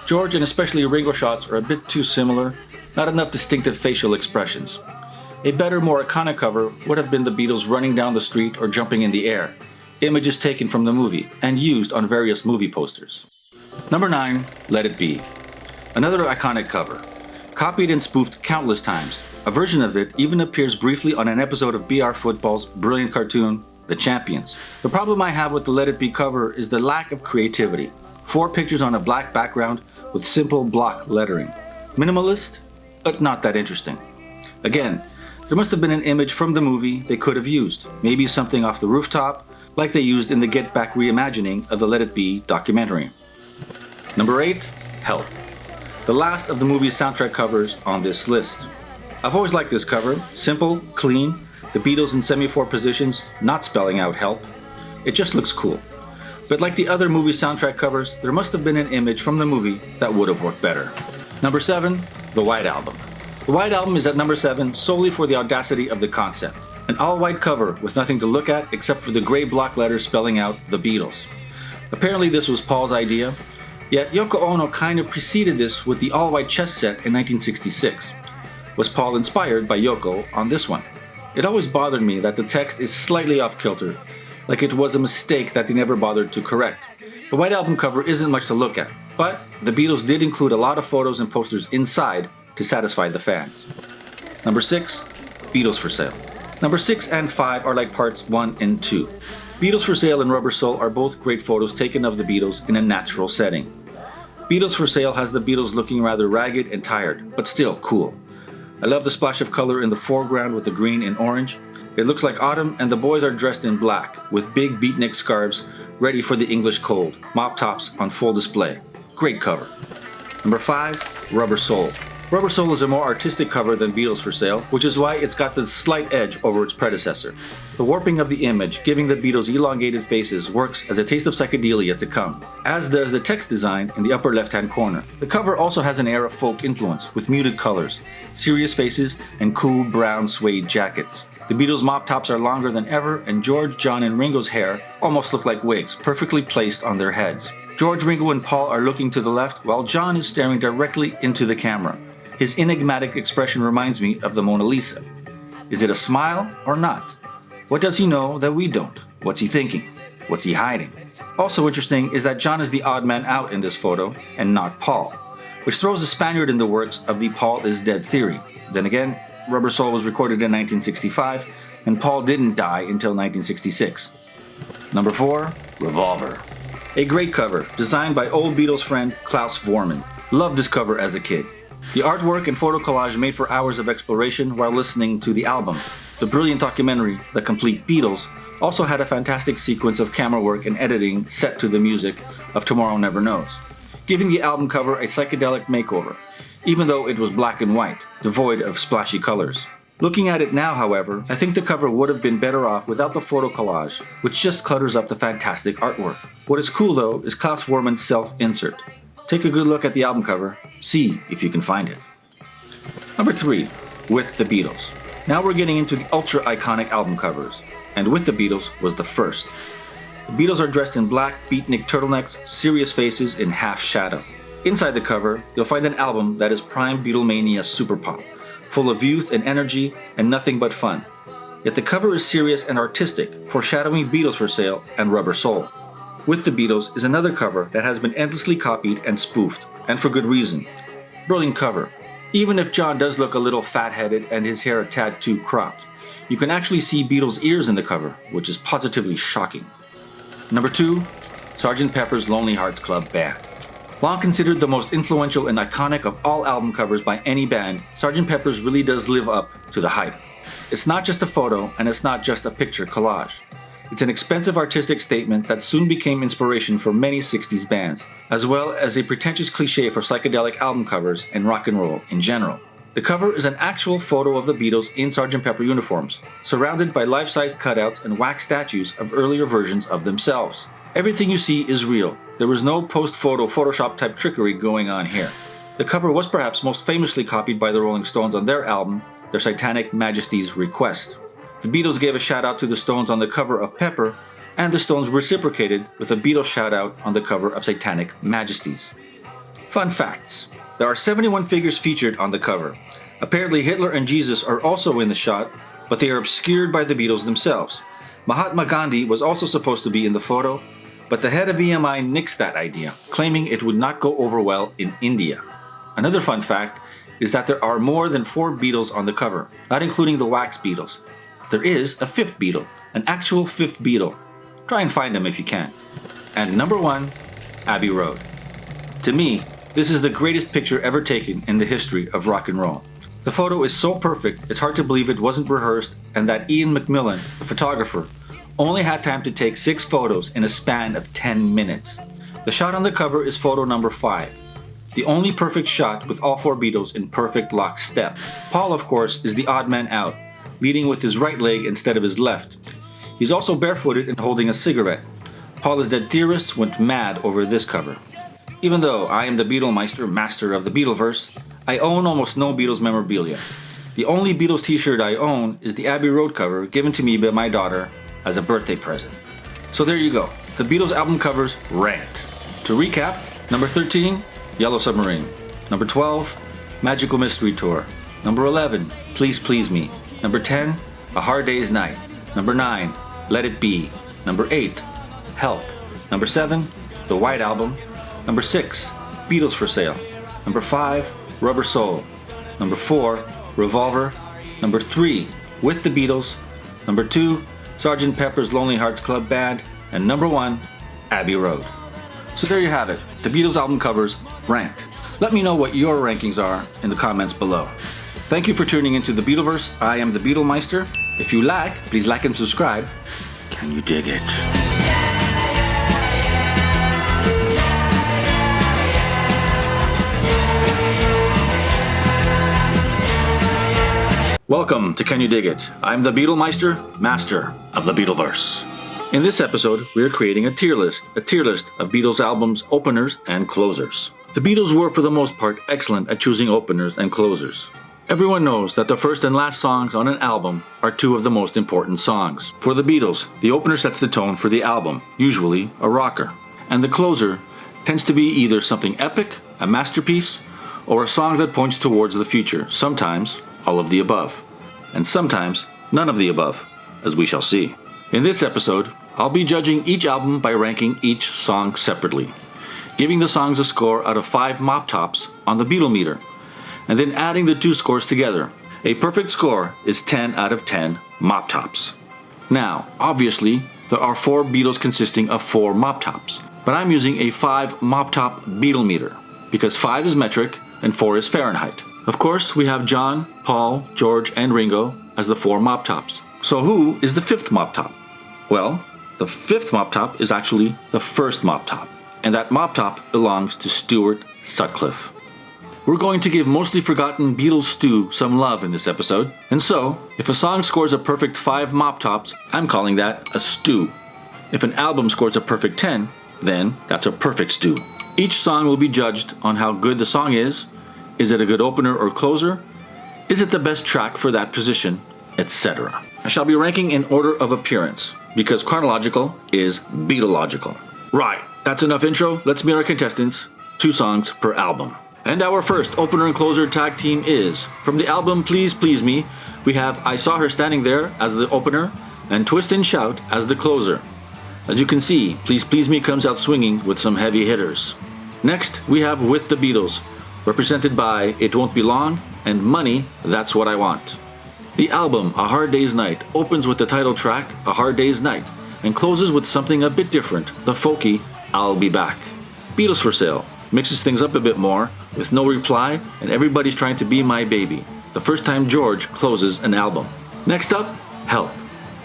George and especially Ringo shots are a bit too similar, not enough distinctive facial expressions. A better, more iconic cover would have been the Beatles running down the street or jumping in the air, images taken from the movie and used on various movie posters. Number 9, Let It Be. Another iconic cover. Copied and spoofed countless times, a version of it even appears briefly on an episode of BR Football's brilliant cartoon, The Champions. The problem I have with the Let It Be cover is the lack of creativity. 4 pictures on a black background with simple block lettering. Minimalist, but not that interesting. Again, there must have been an image from the movie they could have used, maybe something off the rooftop, like they used in the Get Back reimagining of the Let It Be documentary. Number 8, Help. The last of the movie's soundtrack covers on this list. I've always liked this cover, simple, clean, the Beatles in semaphore positions, not spelling out help. It just looks cool. But like the other movie soundtrack covers, there must have been an image from the movie that would have worked better. Number 7, The White Album. The White Album is at number 7 solely for the audacity of the concept. An all-white cover with nothing to look at except for the gray block letters spelling out The Beatles. Apparently this was Paul's idea, yet Yoko Ono kind of preceded this with the all-white chess set in 1966. Was Paul inspired by Yoko on this one? It always bothered me that the text is slightly off-kilter, like it was a mistake that they never bothered to correct. The White Album cover isn't much to look at, but the Beatles did include a lot of photos and posters inside to satisfy the fans. Number 6, Beatles for Sale. Number 6 and 5 are like parts 1 and 2. Beatles for Sale and Rubber Soul are both great photos taken of the Beatles in a natural setting. Beatles for Sale has the Beatles looking rather ragged and tired, but still cool. I love the splash of color in the foreground with the green and orange, It looks like autumn and the boys are dressed in black with big beatnik scarves ready for the English cold, mop tops on full display. Great cover. Number 5, Rubber Soul. Rubber Soul is a more artistic cover than Beatles for Sale, which is why it's got the slight edge over its predecessor. The warping of the image, giving the Beatles elongated faces, works as a taste of psychedelia to come, as does the text design in the upper left-hand corner. The cover also has an air of folk influence, with muted colors, serious faces, and cool brown suede jackets. The Beatles' mop tops are longer than ever, and George, John, and Ringo's hair almost look like wigs, perfectly placed on their heads. George, Ringo, and Paul are looking to the left, while John is staring directly into the camera. His enigmatic expression reminds me of the Mona Lisa. Is it a smile or not? What does he know that we don't? What's he thinking? What's he hiding? Also interesting is that John is the odd man out in this photo, and not Paul, which throws a Spaniard in the works of the Paul is dead theory. Then again, Rubber Soul was recorded in 1965, and Paul didn't die until 1966. Number 4, Revolver. A great cover, designed by old Beatles friend Klaus Voormann. Loved this cover as a kid. The artwork and photo collage made for hours of exploration while listening to the album. The brilliant documentary, The Complete Beatles, also had a fantastic sequence of camera work and editing set to the music of Tomorrow Never Knows, giving the album cover a psychedelic makeover, even though it was black and white, devoid of splashy colors. Looking at it now, however, I think the cover would have been better off without the photo collage, which just clutters up the fantastic artwork. What is cool though is Klaus Voormann's self-insert. Take a good look at the album cover, see if you can find it. Number 3, With the Beatles. Now we're getting into the ultra iconic album covers, and With the Beatles was the first. The Beatles are dressed in black beatnik turtlenecks, serious faces in half shadow. Inside the cover, you'll find an album that is prime Beatlemania super pop, full of youth and energy and nothing but fun. Yet the cover is serious and artistic, foreshadowing Beatles for Sale and Rubber Soul. With the Beatles is another cover that has been endlessly copied and spoofed, and for good reason. Brilliant cover. Even if John does look a little fat-headed and his hair a tad too cropped, you can actually see Beatles' ears in the cover, which is positively shocking. Number 2, Sgt. Pepper's Lonely Hearts Club Band. Long considered the most influential and iconic of all album covers by any band, Sgt. Pepper's really does live up to the hype. It's not just a photo, and it's not just a picture collage. It's an expensive artistic statement that soon became inspiration for many 60s bands, as well as a pretentious cliche for psychedelic album covers and rock and roll in general. The cover is an actual photo of the Beatles in Sgt. Pepper uniforms, surrounded by life-sized cutouts and wax statues of earlier versions of themselves. Everything you see is real. There was no post-photo Photoshop type trickery going on here. The cover was perhaps most famously copied by the Rolling Stones on their album, Their Satanic Majesty's Request. The Beatles gave a shout out to the Stones on the cover of Pepper, and the Stones reciprocated with a Beatles shout out on the cover of Satanic Majesties. Fun facts. There are 71 figures featured on the cover. Apparently Hitler and Jesus are also in the shot, but they are obscured by the Beatles themselves. Mahatma Gandhi was also supposed to be in the photo, but the head of EMI nixed that idea, claiming it would not go over well in India. Another fun fact is that there are more than 4 Beatles on the cover, not including the wax Beatles. There is a 5th Beatle, an actual 5th Beatle. Try and find them if you can. And number 1, Abbey Road. To me, this is the greatest picture ever taken in the history of rock and roll. The photo is so perfect, it's hard to believe it wasn't rehearsed and that Ian McMillan, the photographer, only had time to take 6 photos in a span of 10 minutes. The shot on the cover is photo number 5, the only perfect shot with all 4 Beatles in perfect lockstep. Paul, of course, is the odd man out, leading with his right leg instead of his left. He's also barefooted and holding a cigarette. Paul is Dead theorists went mad over this cover. Even though I am the Beatlemeister, master of the Beatleverse, I own almost no Beatles memorabilia. The only Beatles t-shirt I own is the Abbey Road cover given to me by my daughter as a birthday present. So there you go, the Beatles album covers ranked. To recap, number 13, Yellow Submarine. Number 12, Magical Mystery Tour. Number 11, Please Please Me. Number 10, A Hard Day's Night. Number 9, Let It Be. Number 8, Help. Number 7, The White Album. Number 6, Beatles for Sale. Number 5, Rubber Soul. Number 4, Revolver. Number 3, With the Beatles. Number 2, Sgt. Pepper's Lonely Hearts Club Band. And number 1, Abbey Road. So there you have it, the Beatles album covers ranked. Let me know what your rankings are in the comments below. Thank you for tuning into the Beatleverse. I am the Beatlemeister, If you like, please like and subscribe. Can you dig it? Welcome to Can You Dig It? I'm the Beatlemeister, master of the Beatleverse. In this episode, we are creating a tier list of Beatles albums, openers, and closers. The Beatles were, for the most part, excellent at choosing openers and closers. Everyone knows that the first and last songs on an album are two of the most important songs. For the Beatles, the opener sets the tone for the album, usually a rocker. And the closer tends to be either something epic, a masterpiece, or a song that points towards the future, sometimes all of the above, and sometimes none of the above, as we shall see. In this episode, I'll be judging each album by ranking each song separately, giving the songs a score out of 5 mop tops on the Beatlemeter, and then adding the two scores together. A perfect score is 10 out of 10 mop tops. Now, obviously, there are 4 Beatles consisting of 4 mop tops, but I'm using a 5 mop top Beatlemeter, because 5 is metric and 4 is Fahrenheit. Of course, we have John, Paul, George, and Ringo as the 4 mop tops. So who is the 5th mop top? Well, the 5th mop top is actually the first mop top, and that mop top belongs to Stuart Sutcliffe. We're going to give mostly forgotten Beatles stew some love in this episode, and so, if a song scores a perfect 5 mop tops, I'm calling that a stew. If an album scores a perfect 10, then that's a perfect stew. Each song will be judged on how good the song is it a good opener or closer, is it the best track for that position, etc. I shall be ranking in order of appearance, because chronological is Beatlelogical. Right, that's enough intro, let's meet our contestants, 2 songs per album. And our first opener and closer tag team is, from the album Please Please Me, we have I Saw Her Standing There as the opener, and Twist and Shout as the closer. As you can see, Please Please Me comes out swinging with some heavy hitters. Next, we have With the Beatles, represented by It Won't Be Long and Money, That's What I Want. The album A Hard Day's Night opens with the title track A Hard Day's Night and closes with something a bit different, the folky I'll Be Back. Beatles for Sale mixes things up a bit more with No Reply and Everybody's Trying to Be My Baby, the first time George closes an album. Next up, Help,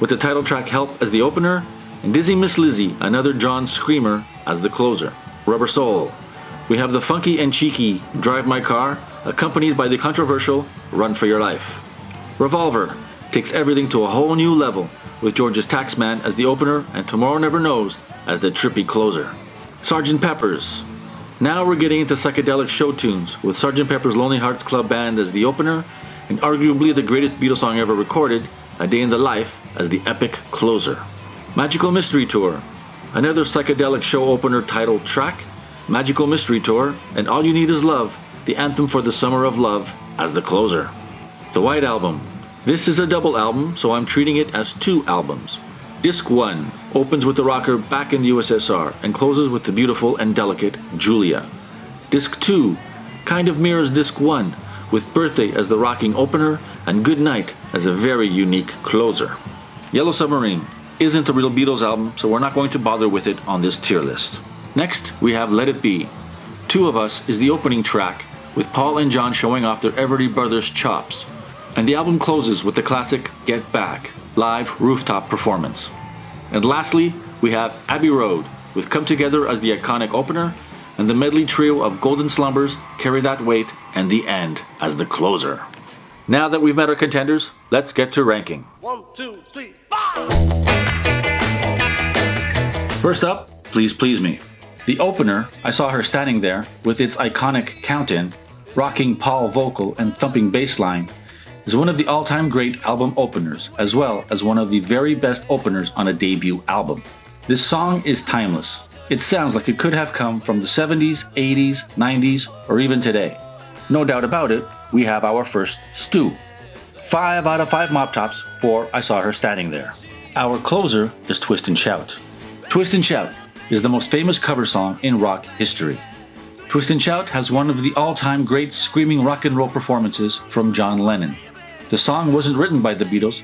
with the title track Help as the opener and Dizzy Miss Lizzy, another John screamer, as the closer. Rubber Soul. We have the funky and cheeky Drive My Car, accompanied by the controversial Run for Your Life. Revolver takes everything to a whole new level, with George's Taxman as the opener and Tomorrow Never Knows as the trippy closer. Sgt. Pepper's. Now we're getting into psychedelic show tunes, with Sgt. Pepper's Lonely Hearts Club Band as the opener, and arguably the greatest Beatles song ever recorded, A Day in the Life, as the epic closer. Magical Mystery Tour. Another psychedelic show opener titled track, Magical Mystery Tour, and All You Need Is Love, the anthem for the Summer of Love, as the closer. The White Album. This is a double album, so I'm treating it as 2 albums. Disc 1 opens with the rocker Back in the USSR and closes with the beautiful and delicate Julia. Disc 2 kind of mirrors Disc 1, with Birthday as the rocking opener and Good Night as a very unique closer. Yellow Submarine isn't a real Beatles album, so we're not going to bother with it on this tier list. Next, we have Let It Be. 2 of Us is the opening track, with Paul and John showing off their Everly Brothers chops. And the album closes with the classic Get Back, live rooftop performance. And lastly, we have Abbey Road, with Come Together as the iconic opener, and the medley trio of Golden Slumbers, Carry That Weight, and The End as the closer. Now that we've met our contenders, let's get to ranking. 1, 2, 3, 4. First up, Please Please Me. The opener, I Saw Her Standing There, with its iconic count-in, rocking Paul vocal and thumping bass line, is one of the all-time great album openers, as well as one of the very best openers on a debut album. This song is timeless. It sounds like it could have come from the 70s, 80s, 90s, or even today. No doubt about it, we have our first stew. 5 out of 5 mop tops for I Saw Her Standing There. Our closer is Twist and Shout. Twist and Shout is the most famous cover song in rock history. Twist and Shout has one of the all-time great screaming rock and roll performances from John Lennon. The song wasn't written by the Beatles,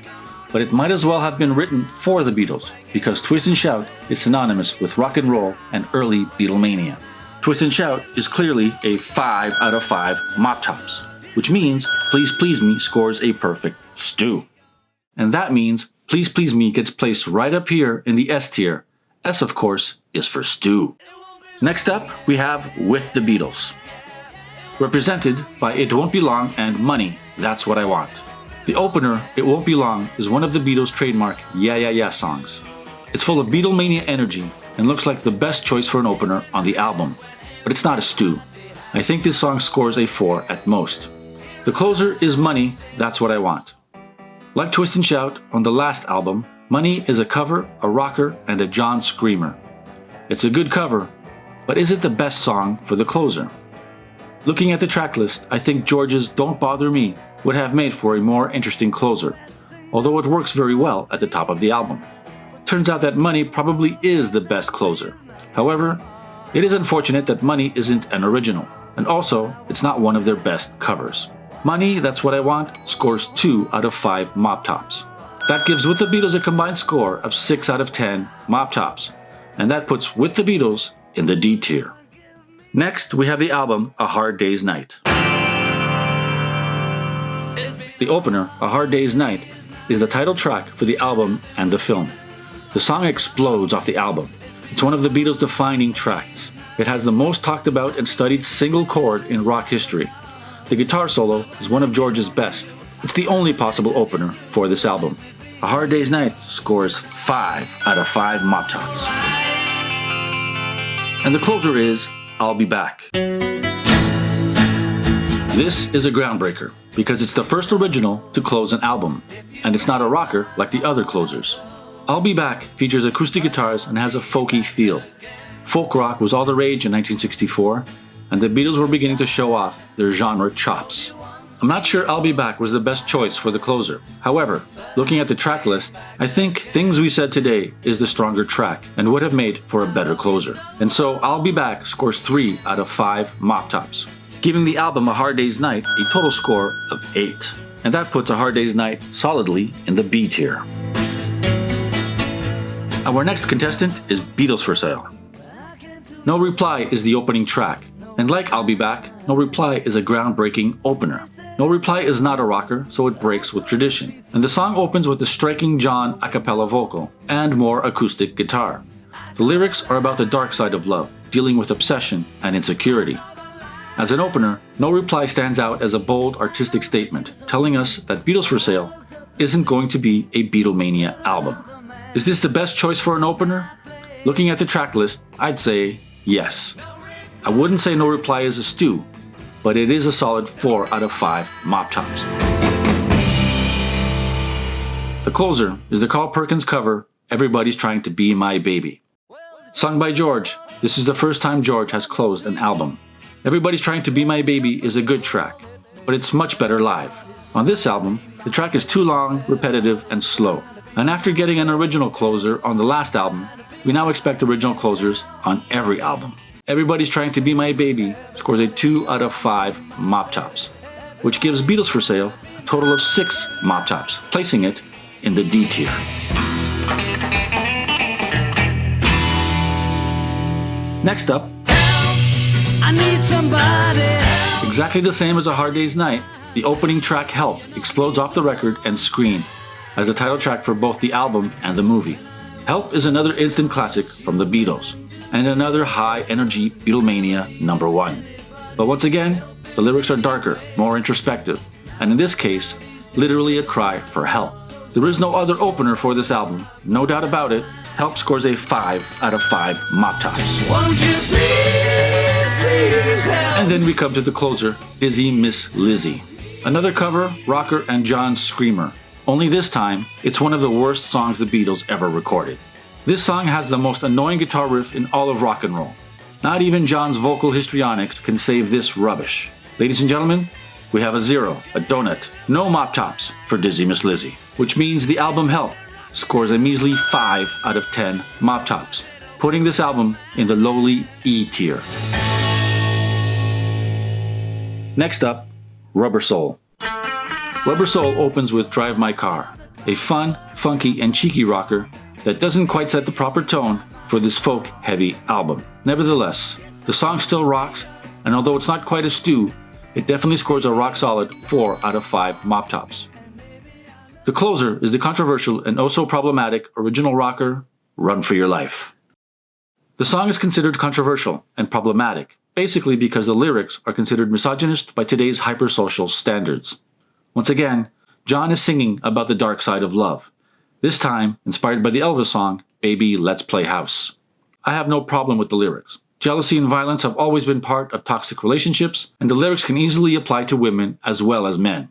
but it might as well have been written for the Beatles, because Twist and Shout is synonymous with rock and roll and early Beatlemania. Twist and Shout is clearly a 5 out of 5 mop tops, which means Please Please Me scores a perfect stew. and that means Please Please Me gets placed right up here in the S tier. S, of course, is for stew. Next up, we have With the Beatles. Represented by It Won't Be Long and Money, That's What I Want. The opener, It Won't Be Long, is one of the Beatles' trademark Yeah Yeah Yeah songs. It's full of Beatlemania energy and looks like the best choice for an opener on the album. But it's not a stew. I think this song scores a 4 at most. The closer is Money, That's What I Want. Like Twist and Shout, on the last album, Money is a cover, a rocker, and a John screamer. It's a good cover, but is it the best song for the closer? Looking at the track list, I think George's Don't Bother Me would have made for a more interesting closer, although it works very well at the top of the album. Turns out that Money probably is the best closer. However, it is unfortunate that Money isn't an original, and also, it's not one of their best covers. Money, That's What I Want scores 2 out of 5 mop tops. That gives With the Beatles a combined score of 6 out of 10 mop tops, and that puts With the Beatles in the D tier. Next, we have the album A Hard Day's Night. The opener, A Hard Day's Night, is the title track for the album and the film. The song explodes off the album. It's one of the Beatles' defining tracks. It has the most talked about and studied single chord in rock history. The guitar solo is one of George's best. It's the only possible opener for this album. A Hard Day's Night scores 5 out of 5 mop tops. And the closer is I'll Be Back. This is a groundbreaker because it's the first original to close an album, and it's not a rocker like the other closers. I'll Be Back features acoustic guitars and has a folky feel. Folk rock was all the rage in 1964, and the Beatles were beginning to show off their genre chops. I'm not sure I'll Be Back was the best choice for the closer. However, looking at the track list, I think Things We Said Today is the stronger track and would have made for a better closer. And so I'll Be Back scores 3 out of 5 mop tops, giving the album A Hard Day's Night a total score of 8. And that puts A Hard Day's Night solidly in the B tier. Our next contestant is Beatles for Sale. No Reply is the opening track, and like I'll Be Back, No Reply is a groundbreaking opener. No Reply is not a rocker, so it breaks with tradition. And the song opens with a striking John a cappella vocal and more acoustic guitar. The lyrics are about the dark side of love, dealing with obsession and insecurity. As an opener, No Reply stands out as a bold artistic statement, telling us that Beatles for Sale isn't going to be a Beatlemania album. Is this the best choice for an opener? Looking at the track list, I'd say yes. I wouldn't say No Reply is a stew, but it is a solid 4 out of 5 mop tops. The closer is the Carl Perkins cover, Everybody's Trying to Be My Baby. Sung by George, this is the first time George has closed an album. Everybody's Trying to Be My Baby is a good track, but it's much better live. On this album, the track is too long, repetitive, and slow. And after getting an original closer on the last album, we now expect original closers on every album. Everybody's Trying to Be My Baby scores a 2 out of 5 mop tops, which gives Beatles for Sale a total of 6 mop tops, placing it in the D tier. Next up, I need somebody. exactly the same as A Hard Day's Night, the opening track Help explodes off the record and screen as the title track for both the album and the movie. Help is another instant classic from the Beatles, and another high-energy Beatlemania #1. But once again, the lyrics are darker, more introspective, and in this case, literally a cry for help. There is no other opener for this album, no doubt about it. Help scores a 5 out of 5 mop tops. Won't you please help? And then we come to the closer, Dizzy Miss Lizzy. Another cover, rocker and John screamer. Only this time, it's one of the worst songs the Beatles ever recorded. This song has the most annoying guitar riff in all of rock and roll. Not even John's vocal histrionics can save this rubbish. Ladies and gentlemen, we have a 0, a donut, no mop tops for Dizzy Miss Lizzy, which means the album Help scores a measly 5 out of 10 mop tops, putting this album in the lowly E tier. Next up, Rubber Soul. Rubber Soul opens with Drive My Car, a fun, funky, and cheeky rocker that doesn't quite set the proper tone for this folk-heavy album. Nevertheless, the song still rocks, and although it's not quite a stew, it definitely scores a rock-solid 4 out of 5 mop tops. The closer is the controversial and oh so problematic original rocker, Run for Your Life. The song is considered controversial and problematic, basically because the lyrics are considered misogynist by today's hypersocial standards. Once again, John is singing about the dark side of love, this time inspired by the Elvis song, Baby Let's Play House. I have no problem with the lyrics. Jealousy and violence have always been part of toxic relationships, and the lyrics can easily apply to women as well as men.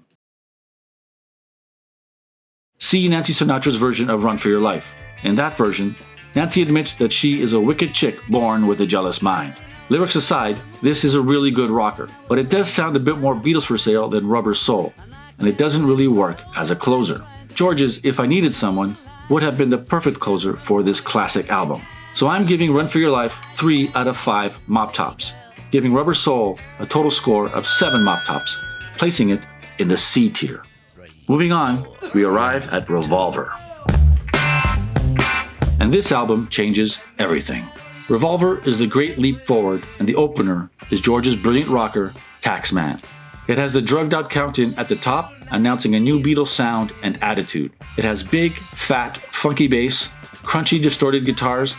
See Nancy Sinatra's version of Run for Your Life. In that version, Nancy admits that she is a wicked chick born with a jealous mind. Lyrics aside, this is a really good rocker, but it does sound a bit more Beatles for sale than Rubber Soul, and it doesn't really work as a closer. George's If I Needed Someone would have been the perfect closer for this classic album. So I'm giving Run for Your Life 3 out of 5 mop tops, giving Rubber Soul a total score of 7 mop tops, placing it in the C tier. Moving on, we arrive at Revolver. And this album changes everything. Revolver is the great leap forward, and the opener is George's brilliant rocker, Taxman. It has the drugged out count-in at the top, announcing a new Beatles sound and attitude. It has big, fat, funky bass, crunchy distorted guitars,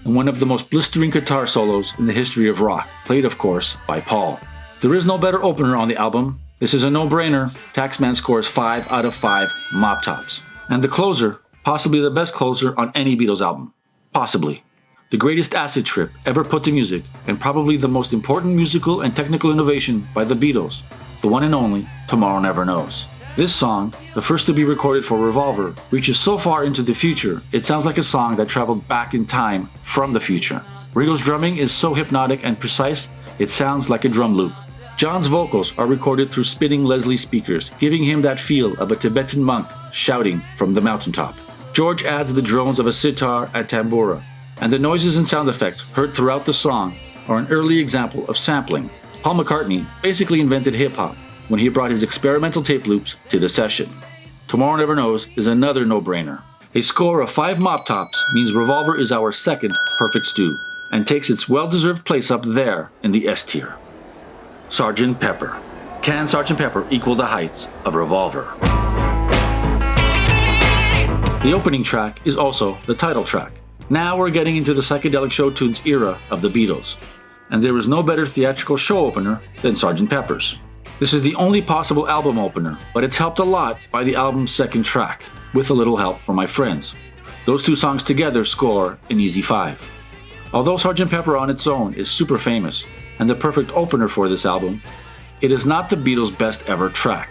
and one of the most blistering guitar solos in the history of rock, played of course by Paul. There is no better opener on the album. This is a no-brainer. Taxman scores 5 out of 5 mop tops. And the closer, possibly the best closer on any Beatles album. Possibly. The greatest acid trip ever put to music, and probably the most important musical and technical innovation by the Beatles, the one and only Tomorrow Never Knows. This song, the first to be recorded for Revolver, reaches so far into the future, it sounds like a song that traveled back in time from the future. Ringo's drumming is so hypnotic and precise, it sounds like a drum loop. John's vocals are recorded through spinning Leslie speakers, giving him that feel of a Tibetan monk shouting from the mountaintop. George adds the drones of a sitar and tambura, and the noises and sound effects heard throughout the song are an early example of sampling. Paul McCartney basically invented hip-hop when he brought his experimental tape loops to the session. Tomorrow Never Knows is another no-brainer. A score of 5 mop tops means Revolver is our second perfect stew, and takes its well-deserved place up there in the S tier. Sgt. Pepper. Can Sgt. Pepper equal the heights of Revolver? The opening track is also the title track. Now we're getting into the psychedelic show tunes era of the Beatles, and there is no better theatrical show opener than Sgt. Pepper's. This is the only possible album opener, but it's helped a lot by the album's second track, with a little help from my friends. Those two songs together score an easy 5. Although Sgt. Pepper on its own is super famous, and the perfect opener for this album, it is not the Beatles' best ever track.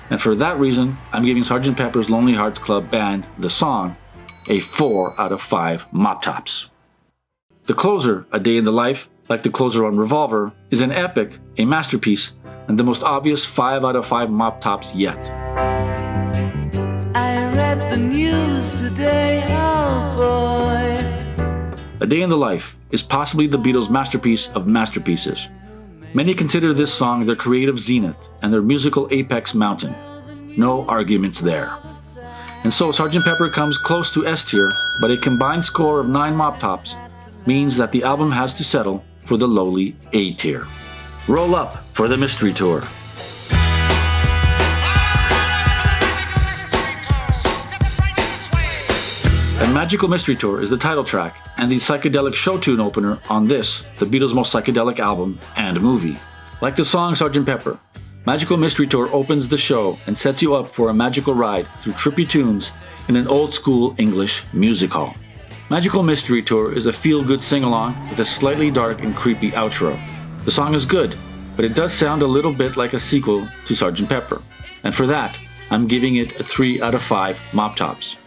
And for that reason, I'm giving Sgt. Pepper's Lonely Hearts Club Band, the song, a 4 out of 5 mop tops. The closer, A Day in the Life, like the closer on Revolver, is an epic, a masterpiece, and the most obvious 5 out of 5 mop tops yet. I read the news today, oh boy. A Day in the Life is possibly the Beatles' masterpiece of masterpieces. Many consider this song their creative zenith and their musical apex mountain. No arguments there. And so Sgt. Pepper comes close to S tier, but a combined score of 9 mop tops means that the album has to settle for the lowly A tier. Roll up for the Mystery Tour. And Magical Mystery Tour is the title track and the psychedelic show tune opener on this, the Beatles' most psychedelic album and movie. Like the song Sgt. Pepper, Magical Mystery Tour opens the show and sets you up for a magical ride through trippy tunes in an old-school English music hall. Magical Mystery Tour is a feel-good sing-along with a slightly dark and creepy outro. The song is good, but it does sound a little bit like a sequel to Sgt. Pepper, and for that, I'm giving it a 3 out of 5 mop tops.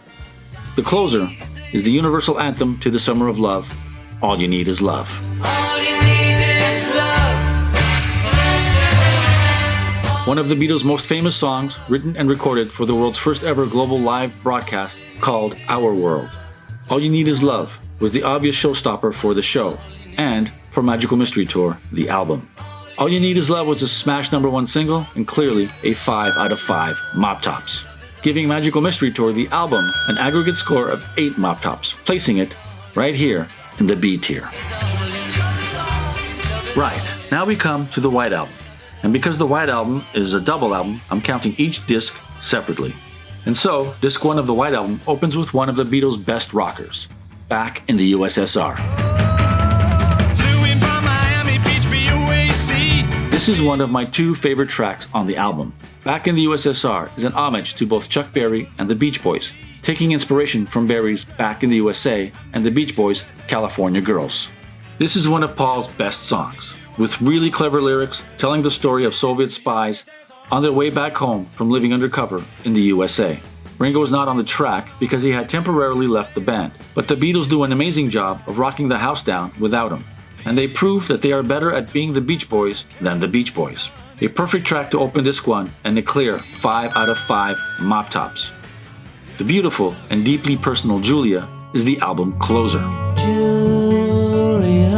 The closer is the universal anthem to the summer of love, All You Need Is Love. All you need is love. One of the Beatles' most famous songs, written and recorded for the world's first ever global live broadcast called Our World. All You Need Is Love was the obvious showstopper for the show, and for Magical Mystery Tour, the album. All You Need Is Love was a smash #1 single, and clearly a 5 out of 5 mop tops, giving Magical Mystery Tour, the album, an aggregate score of 8 mop tops, placing it right here in the B tier. Right, now we come to the White Album. And because the White Album is a double album, I'm counting each disc separately. And so, disc 1 of the White Album opens with one of the Beatles' best rockers, Back in the USSR. This is one of my two favorite tracks on the album. Back in the USSR is an homage to both Chuck Berry and the Beach Boys, taking inspiration from Berry's Back in the USA and the Beach Boys' California Girls. This is one of Paul's best songs, with really clever lyrics telling the story of Soviet spies on their way back home from living undercover in the USA. Ringo is not on the track because he had temporarily left the band, but the Beatles do an amazing job of rocking the house down without him, and they prove that they are better at being the Beach Boys than the Beach Boys. A perfect track to open disc 1 and a clear 5 out of 5 mop tops. The beautiful and deeply personal Julia is the album closer. Julia.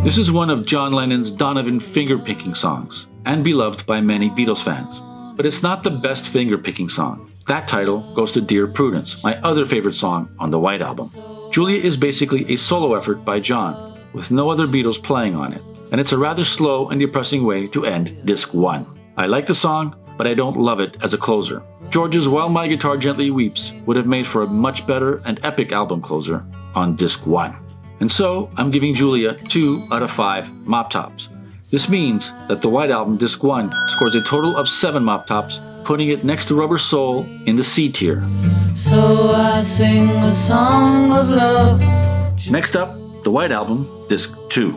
This is one of John Lennon's Donovan finger-picking songs, and beloved by many Beatles fans. But it's not the best finger-picking song. That title goes to Dear Prudence, my other favorite song on the White Album. Julia is basically a solo effort by John, with no other Beatles playing on it, and it's a rather slow and depressing way to end disc 1. I like the song, but I don't love it as a closer. George's While My Guitar Gently Weeps would have made for a much better and epic album closer on disc 1. And so, I'm giving Julia 2 out of 5 mop tops. This means that the White Album disc 1 scores a total of 7 mop tops, putting it next to Rubber Soul in the C tier. So I sing a song of love. Next up, the White Album disc 2.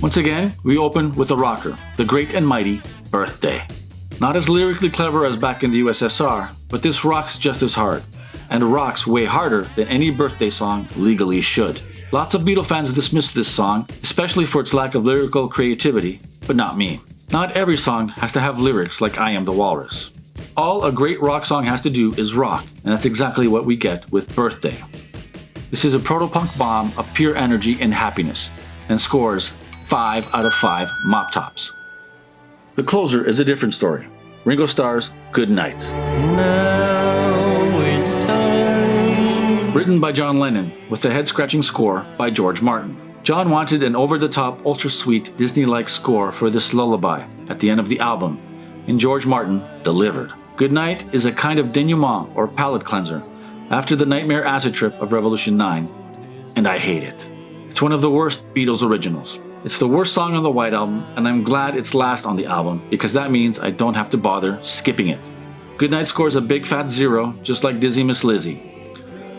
Once again, we open with a rocker, the great and mighty Birthday. Not as lyrically clever as Back in the USSR, but this rocks just as hard, and rocks way harder than any Birthday song legally should. Lots of Beatle fans dismiss this song, especially for its lack of lyrical creativity, but not me. Not every song has to have lyrics like I Am the Walrus. All a great rock song has to do is rock, and that's exactly what we get with Birthday. This is a proto-punk bomb of pure energy and happiness, and scores 5 out of 5 mop tops. The closer is a different story. Ringo stars Good Night. Now it's time. Written by John Lennon, with a head-scratching score by George Martin. John wanted an over-the-top, ultra-sweet, Disney-like score for this lullaby at the end of the album, and George Martin delivered. Good Night is a kind of denouement or palate cleanser after the nightmare acid trip of Revolution 9, and I hate it. It's one of the worst Beatles originals. It's the worst song on the White Album, and I'm glad it's last on the album because that means I don't have to bother skipping it. Goodnight scores a big fat 0, just like Dizzy Miss Lizzy,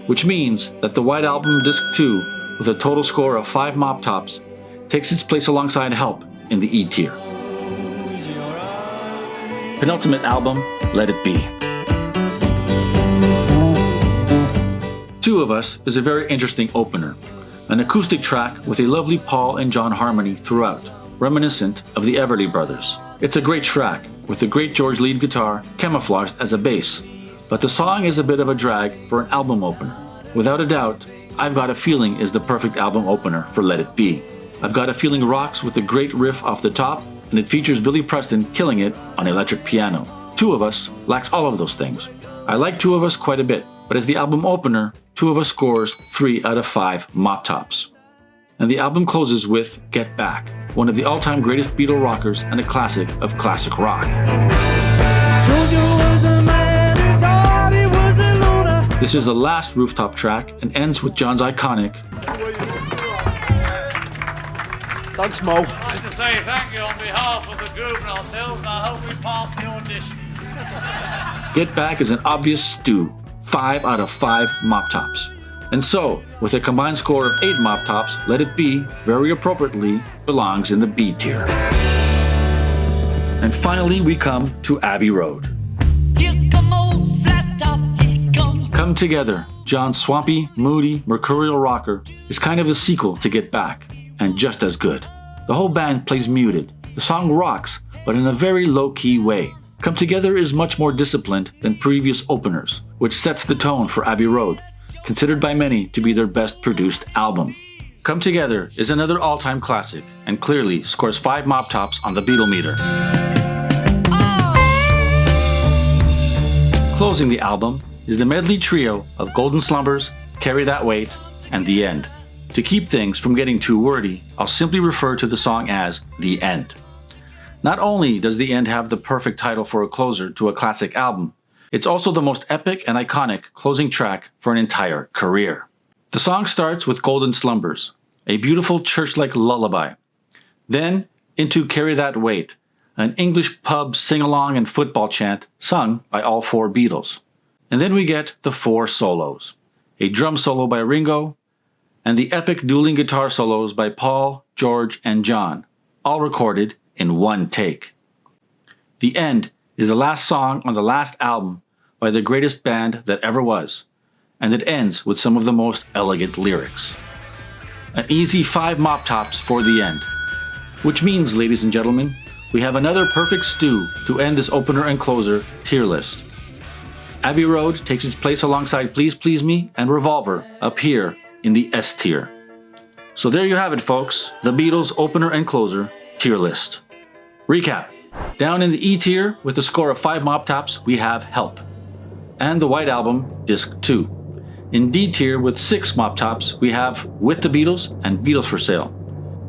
which means that the White Album disc 2, with a total score of 5 mop tops, takes its place alongside Help in the E tier. Penultimate album, Let It Be. Two of Us is a very interesting opener. An acoustic track with a lovely Paul and John harmony throughout, reminiscent of the Everly Brothers. It's a great track, with the great George lead guitar camouflaged as a bass, but the song is a bit of a drag for an album opener. Without a doubt, I've Got a Feeling is the perfect album opener for Let It Be. I've Got a Feeling rocks with a great riff off the top, and it features Billy Preston killing it on electric piano. Two of Us lacks all of those things. I like Two of Us quite a bit, but as the album opener, Two of Us scores 3 out of 5 mop tops. And the album closes with Get Back, one of the all-time greatest Beatle rockers and a classic of classic rock. This is the last rooftop track and ends with John's iconic Thanks, Mo. I'd like to say thank you on behalf of the group and ourselves, and I hope we pass the audition. Get Back is an obvious stew, 5 out of 5 mop tops. And so, with a combined score of 8 mop tops, Let It Be, very appropriately, belongs in the B tier. And finally, we come to Abbey Road. Here come old flat top, here come. Come Together, John's swampy, moody, mercurial rocker, is kind of the sequel to Get Back, and just as good. The whole band plays muted. The song rocks, but in a very low-key way. Come Together is much more disciplined than previous openers, which sets the tone for Abbey Road, considered by many to be their best produced album. Come Together is another all-time classic, and clearly scores 5 mop tops on the Beatle meter. Closing the album is the medley trio of Golden Slumbers, Carry That Weight, and The End. To keep things from getting too wordy, I'll simply refer to the song as The End. Not only does The End have the perfect title for a closer to a classic album, it's also the most epic and iconic closing track for an entire career. The song starts with Golden Slumbers, a beautiful church-like lullaby. Then into Carry That Weight, an English pub sing-along and football chant sung by all four Beatles. And then we get the four solos, a drum solo by Ringo, and the epic dueling guitar solos by Paul, George, and John, all recorded in one take. The End is the last song on the last album by the greatest band that ever was, and it ends with some of the most elegant lyrics. An easy 5 mop tops for The End. Which means, ladies and gentlemen, we have another perfect stew to end this opener and closer tier list. Abbey Road takes its place alongside Please Please Me and Revolver up here in the S tier. So there you have it, folks, the Beatles opener and closer tier list. Recap. Down in the E tier with a score of 5 mop tops, we have Help and the White Album, Disc 2. In D tier with 6 mop tops, we have With the Beatles and Beatles for Sale.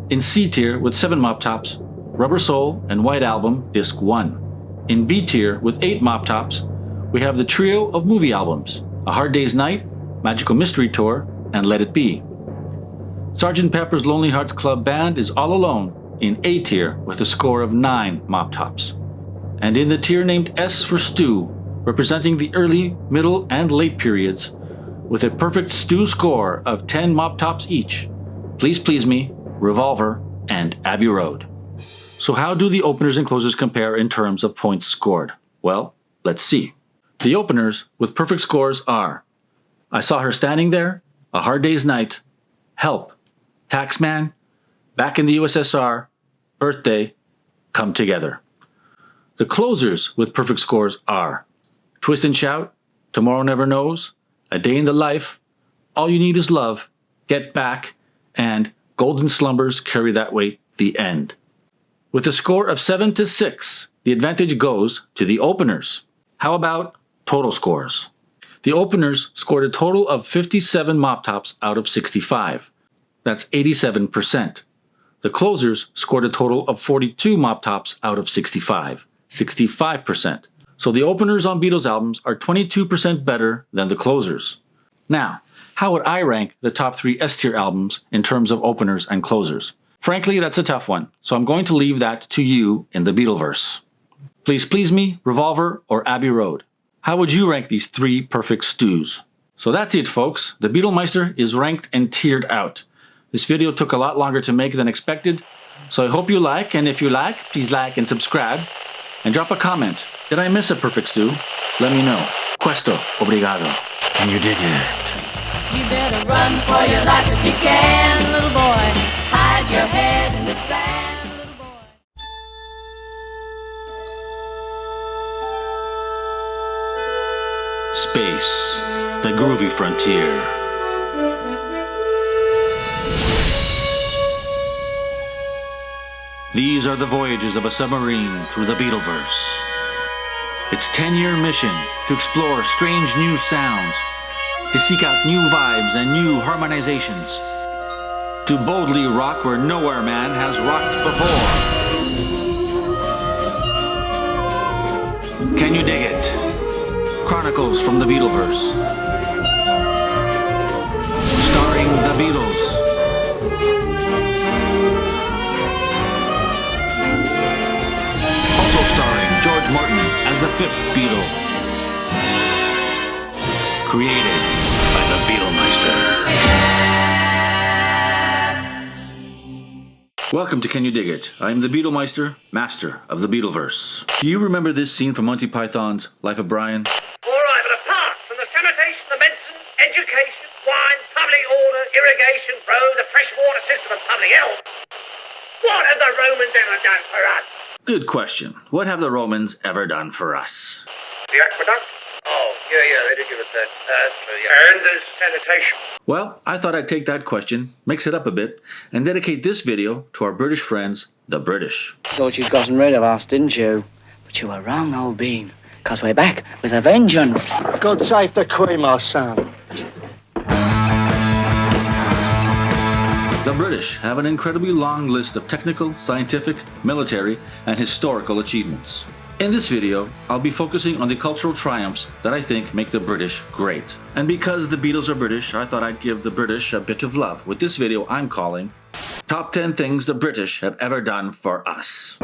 In C tier with 7 mop tops, Rubber Soul and White Album, Disc 1. In B tier with 8 mop tops, we have the trio of movie albums, A Hard Day's Night, Magical Mystery Tour, and Let It Be. Sgt. Pepper's Lonely Hearts Club Band is all alone in A tier with a score of 9 mop tops. And in the tier named S for Stew, representing the early, middle, and late periods, with a perfect stew score of 10 mop tops each, Please Please Me, Revolver, and Abbey Road. So how do the openers and closers compare in terms of points scored? Well, let's see. The openers with perfect scores are I Saw Her Standing There, A Hard Day's Night, Help, Taxman, Back in the USSR, Birthday, Come Together. The closers with perfect scores are Twist and Shout, Tomorrow Never Knows, A Day in the Life, All You Need Is Love, Get Back, and Golden Slumbers Carry That Weight, The End. With a score of 7 to 6, the advantage goes to the openers. How about total scores? The openers scored a total of 57 mop tops out of 65. That's 87%. The closers scored a total of 42 mop tops out of 65. 65%. So the openers on Beatles albums are 22% better than the closers. Now, how would I rank the top 3 S-tier albums in terms of openers and closers? Frankly, that's a tough one, so I'm going to leave that to you in the Beatleverse. Please Please Me, Revolver, or Abbey Road? How would you rank these 3 perfect stews? So that's it, folks. The Beatlemeister is ranked and tiered out. This video took a lot longer to make than expected, so I hope you like, and if you like, please like and subscribe, and drop a comment. Did I miss a perfect stew? Let me know. Questo, obrigado. Can you dig it? You better run for your life if you can, little boy. Hide your head in the sand, little boy. Space, the groovy frontier. These are the voyages of a submarine through the Beatleverse. Its 10-year mission to explore strange new sounds, to seek out new vibes and new harmonizations, to boldly rock where nowhere man has rocked before. Can you dig it? Chronicles from the Beatleverse. Starring the Beatles. Also starring George Martin as the 5th Beatle. Created by the Beatlemeister. Welcome to Can You Dig It? I'm the Beatlemeister, master of the Beatleverse. Do you remember this scene from Monty Python's Life of Brian? All right, but apart from the sanitation, the medicine, education, wine, public order, irrigation, roads, a fresh water system, and public health, what have the Romans ever done for us? Good question. What have the Romans ever done for us? The aqueduct? Oh, yeah, they did give us that. That's true, yeah. And the sanitation. Well, I thought I'd take that question, mix it up a bit, and dedicate this video to our British friends, the British. Thought you'd gotten rid of us, didn't you? But you were wrong, old bean, because we're back with a vengeance. God save the Queen, my son. The The British have an incredibly long list of technical, scientific, military, and historical achievements. In this video, I'll be focusing on the cultural triumphs that I think make the British great. And because the Beatles are British, I thought I'd give the British a bit of love with this video I'm calling Top 10 Things the British Have Ever Done for Us.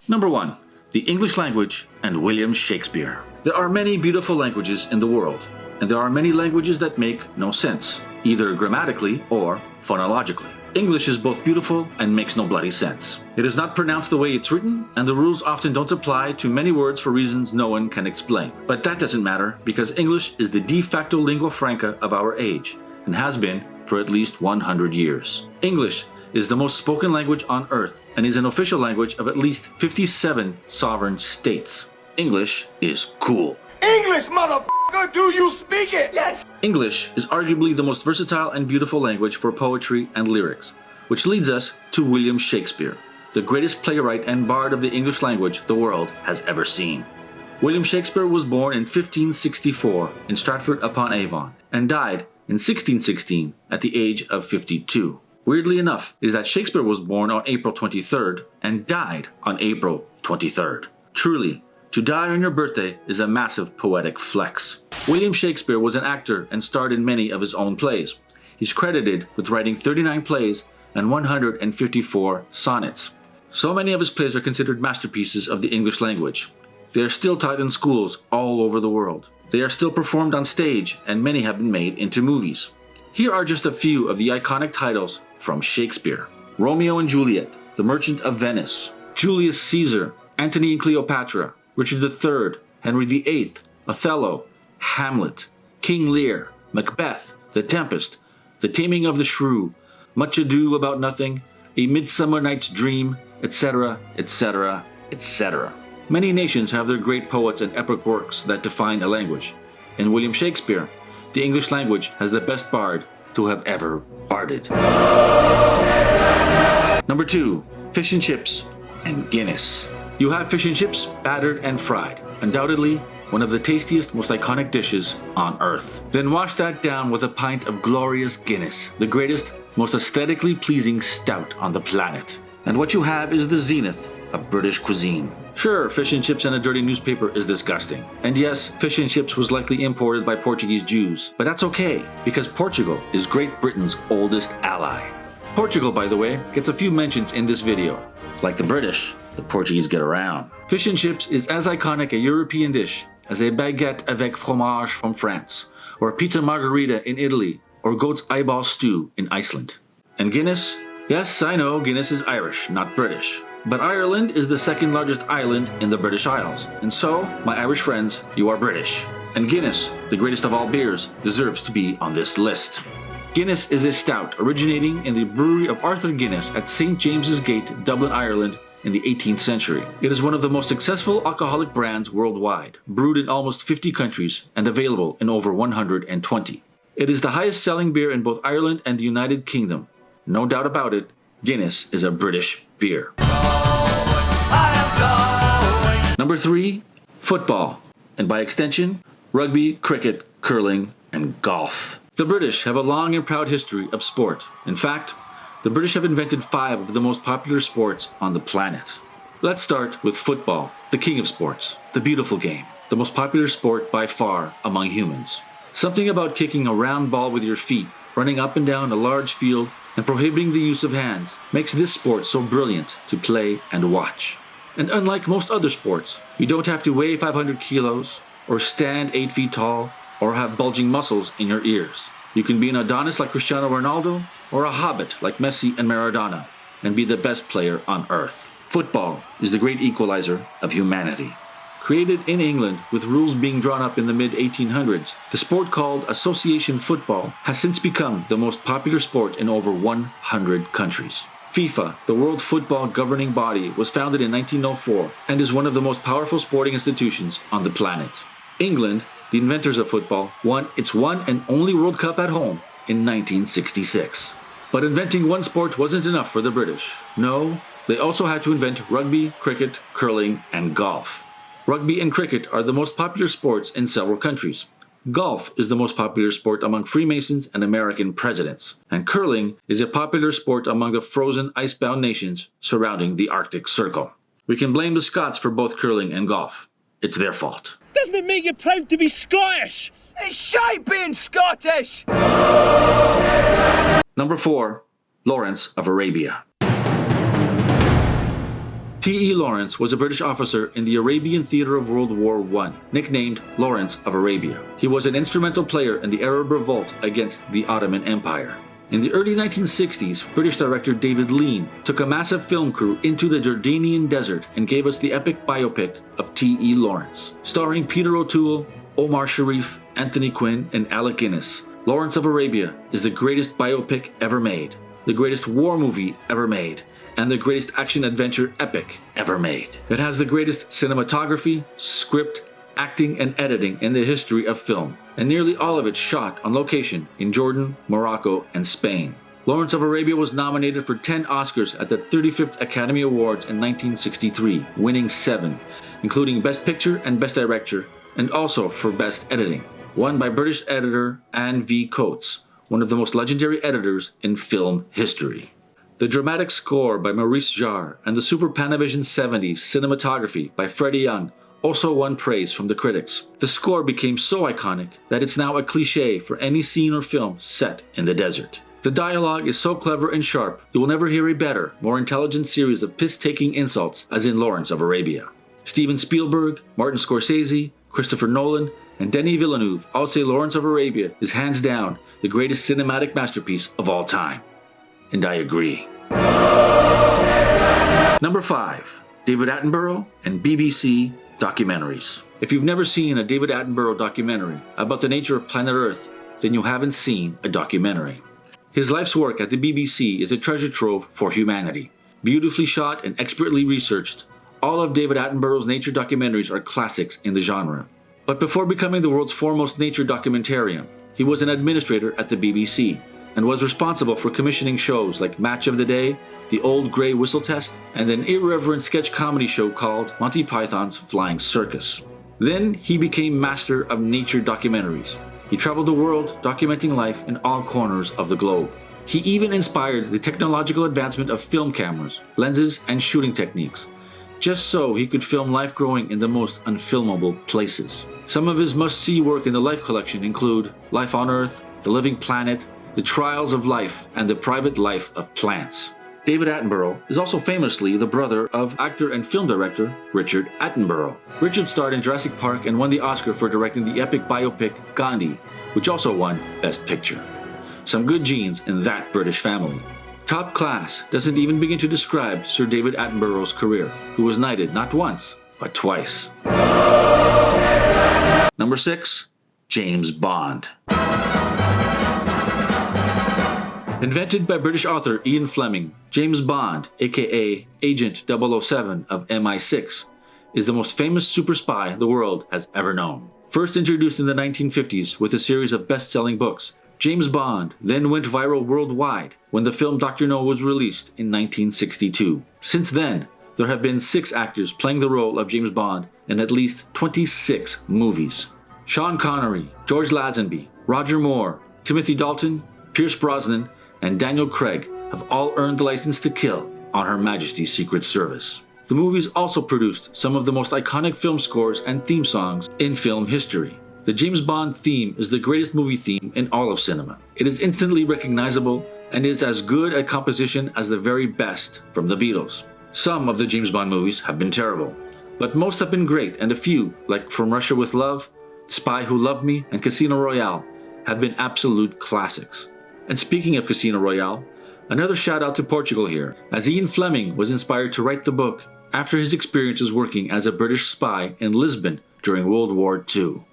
Number 1. The English language and William Shakespeare. There are many beautiful languages in the world, and there are many languages that make no sense, either grammatically or phonologically. English is both beautiful and makes no bloody sense. It is not pronounced the way it's written, and the rules often don't apply to many words for reasons no one can explain. But that doesn't matter, because English is the de facto lingua franca of our age, and has been for at least 100 years. English is the most spoken language on earth, and is an official language of at least 57 sovereign states. English is cool. English, motherfucker, do you speak it? Yes! English is arguably the most versatile and beautiful language for poetry and lyrics, which leads us to William Shakespeare, the greatest playwright and bard of the English language the world has ever seen. William Shakespeare was born in 1564 in Stratford-upon-Avon and died in 1616 at the age of 52. Weirdly enough is that Shakespeare was born on April 23rd and died on April 23rd. Truly, to die on your birthday is a massive poetic flex. William Shakespeare was an actor and starred in many of his own plays. He's credited with writing 39 plays and 154 sonnets. So many of his plays are considered masterpieces of the English language. They are still taught in schools all over the world. They are still performed on stage, and many have been made into movies. Here are just a few of the iconic titles from Shakespeare: Romeo and Juliet, The Merchant of Venice, Julius Caesar, Antony and Cleopatra, Richard III, Henry VIII, Othello, Hamlet, King Lear, Macbeth, The Tempest, The Taming of the Shrew, Much Ado About Nothing, A Midsummer Night's Dream, etc., etc., etc. Many nations have their great poets and epic works that define a language. In William Shakespeare, the English language has the best bard to have ever barded. Number 2. Fish and chips and Guinness. You have fish and chips, battered and fried. Undoubtedly, one of the tastiest, most iconic dishes on earth. Then wash that down with a pint of glorious Guinness, the greatest, most aesthetically pleasing stout on the planet. And what you have is the zenith of British cuisine. Sure, fish and chips and a dirty newspaper is disgusting. And yes, fish and chips was likely imported by Portuguese Jews. But that's okay, because Portugal is Great Britain's oldest ally. Portugal, by the way, gets a few mentions in this video. Like the British, the Portuguese get around. Fish and chips is as iconic a European dish as a baguette avec fromage from France, or a pizza margherita in Italy, or goat's eyeball stew in Iceland. And Guinness? Yes, I know Guinness is Irish, not British. But Ireland is the second largest island in the British Isles. And so, my Irish friends, you are British. And Guinness, the greatest of all beers, deserves to be on this list. Guinness is a stout originating in the brewery of Arthur Guinness at St. James's Gate, Dublin, Ireland, in the 18th century. It is one of the most successful alcoholic brands worldwide, brewed in almost 50 countries and available in over 120. It is the highest selling beer in both Ireland and the United Kingdom. No doubt about it, Guinness is a British beer. Number 3, football, and by extension, rugby, cricket, curling, and golf. The British have a long and proud history of sport. In fact, the British have invented 5 of the most popular sports on the planet. Let's start with football, the king of sports, the beautiful game, the most popular sport by far among humans. Something about kicking a round ball with your feet, running up and down a large field, and prohibiting the use of hands makes this sport so brilliant to play and watch. And unlike most other sports, you don't have to weigh 500 kilos, or stand 8 feet tall, or have bulging muscles in your ears. You can be an Adonis like Cristiano Ronaldo, or a hobbit like Messi and Maradona, and be the best player on earth. Football is the great equalizer of humanity. Created in England with rules being drawn up in the mid-1800s, the sport called association football has since become the most popular sport in over 100 countries. FIFA, the world football governing body, was founded in 1904 and is one of the most powerful sporting institutions on the planet. England, the inventors of football, won its one and only World Cup at home in 1966. But inventing one sport wasn't enough for the British. No, they also had to invent rugby, cricket, curling, and golf. Rugby and cricket are the most popular sports in several countries. Golf is the most popular sport among Freemasons and American presidents, and curling is a popular sport among the frozen icebound nations surrounding the Arctic Circle. We can blame the Scots for both curling and golf. It's their fault. Doesn't it make you proud to be Scottish? It's shite being Scottish! Number 4. Lawrence of Arabia. T.E. Lawrence was a British officer in the Arabian theater of World War I, nicknamed Lawrence of Arabia. He was an instrumental player in the Arab revolt against the Ottoman Empire. In the early 1960s, British director David Lean took a massive film crew into the Jordanian desert and gave us the epic biopic of T.E. Lawrence. Starring Peter O'Toole, Omar Sharif, Anthony Quinn, and Alec Guinness, Lawrence of Arabia is the greatest biopic ever made, the greatest war movie ever made, and the greatest action-adventure epic ever made. It has the greatest cinematography, script, acting, and editing in the history of film, and nearly all of it shot on location in Jordan, Morocco, and Spain. Lawrence of Arabia was nominated for 10 Oscars at the 35th Academy Awards in 1963, winning 7, including Best Picture and Best Director, and also for Best Editing, won by British editor Anne V. Coates, one of the most legendary editors in film history. The dramatic score by Maurice Jarre and the Super Panavision 70s cinematography by Freddie Young also won praise from the critics. The score became so iconic that it's now a cliché for any scene or film set in the desert. The dialogue is so clever and sharp, you will never hear a better, more intelligent series of piss-taking insults as in Lawrence of Arabia. Steven Spielberg, Martin Scorsese, Christopher Nolan, and Denis Villeneuve all say Lawrence of Arabia is hands down the greatest cinematic masterpiece of all time. And I agree. Number 5. David Attenborough and BBC documentaries. If you've never seen a David Attenborough documentary about the nature of planet Earth, then you haven't seen a documentary. His life's work at the BBC is a treasure trove for humanity. Beautifully shot and expertly researched, all of David Attenborough's nature documentaries are classics in the genre. But before becoming the world's foremost nature documentarian, he was an administrator at the BBC and was responsible for commissioning shows like Match of the Day, The Old Grey Whistle Test, and an irreverent sketch comedy show called Monty Python's Flying Circus. Then he became master of nature documentaries. He traveled the world documenting life in all corners of the globe. He even inspired the technological advancement of film cameras, lenses, and shooting techniques, just so he could film life growing in the most unfilmable places. Some of his must-see work in the Life collection include Life on Earth, The Living Planet, The Trials of Life, and The Private Life of Plants. David Attenborough is also famously the brother of actor and film director Richard Attenborough. Richard starred in Jurassic Park and won the Oscar for directing the epic biopic Gandhi, which also won Best Picture. Some good genes in that British family. Top class doesn't even begin to describe Sir David Attenborough's career, who was knighted not once, but twice. Number 6. James Bond. Invented by British author Ian Fleming, James Bond, aka Agent 007 of MI6, is the most famous super spy the world has ever known. First introduced in the 1950s with a series of best-selling books, James Bond then went viral worldwide when the film Dr. No was released in 1962. Since then, there have been 6 actors playing the role of James Bond in at least 26 movies. Sean Connery, George Lazenby, Roger Moore, Timothy Dalton, Pierce Brosnan, and Daniel Craig have all earned the license to kill on Her Majesty's Secret Service. The movies also produced some of the most iconic film scores and theme songs in film history. The James Bond theme is the greatest movie theme in all of cinema. It is instantly recognizable and is as good a composition as the very best from the Beatles. Some of the James Bond movies have been terrible, but most have been great, and a few, like From Russia with Love, The Spy Who Loved Me, and Casino Royale, have been absolute classics. And speaking of Casino Royale, another shout out to Portugal here, as Ian Fleming was inspired to write the book after his experiences working as a British spy in Lisbon during World War II.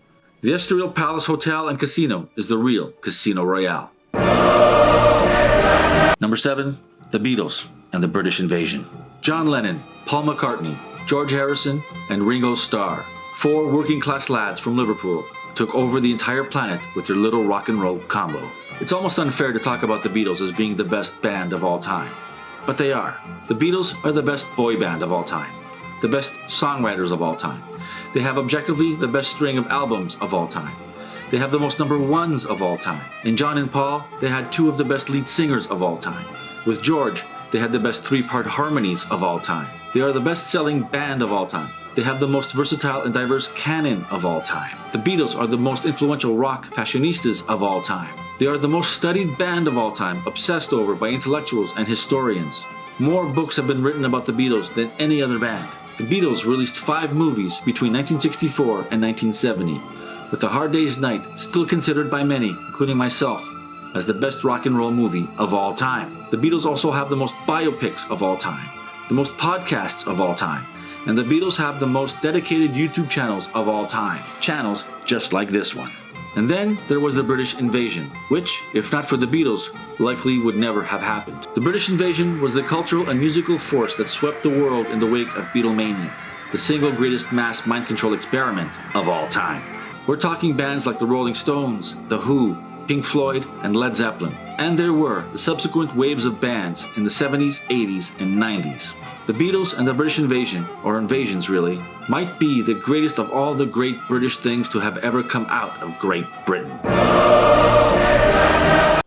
The Estoril Palace Hotel and Casino is the real Casino Royale. Number 7. The Beatles and the British Invasion. John Lennon, Paul McCartney, George Harrison, and Ringo Starr, 4 working-class lads from Liverpool, took over the entire planet with their little rock and roll combo. It's almost unfair to talk about the Beatles as being the best band of all time. But they are. The Beatles are the best boy band of all time. The best songwriters of all time. They have objectively the best string of albums of all time. they have the most number ones of all time. In John and Paul, they had two of the best lead singers of all time. With George, they had the best three-part harmonies of all time. They are the best-selling band of all time. They have the most versatile and diverse canon of all time. The Beatles are the most influential rock fashionistas of all time. They are the most studied band of all time, obsessed over by intellectuals and historians. More books have been written about the Beatles than any other band. The Beatles released 5 movies between 1964 and 1970, with A Hard Day's Night still considered by many, including myself, as the best rock and roll movie of all time. The Beatles also have the most biopics of all time, the most podcasts of all time, and the Beatles have the most dedicated YouTube channels of all time. Channels just like this one. And then there was the British invasion, which, if not for the Beatles, likely would never have happened. The British invasion was the cultural and musical force that swept the world in the wake of Beatlemania, the single greatest mass mind control experiment of all time. We're talking bands like the Rolling Stones, The Who, Pink Floyd, and Led Zeppelin. And there were the subsequent waves of bands in the 70s, 80s, and 90s. The Beatles and the British invasion, or invasions really, might be the greatest of all the great British things to have ever come out of Great Britain.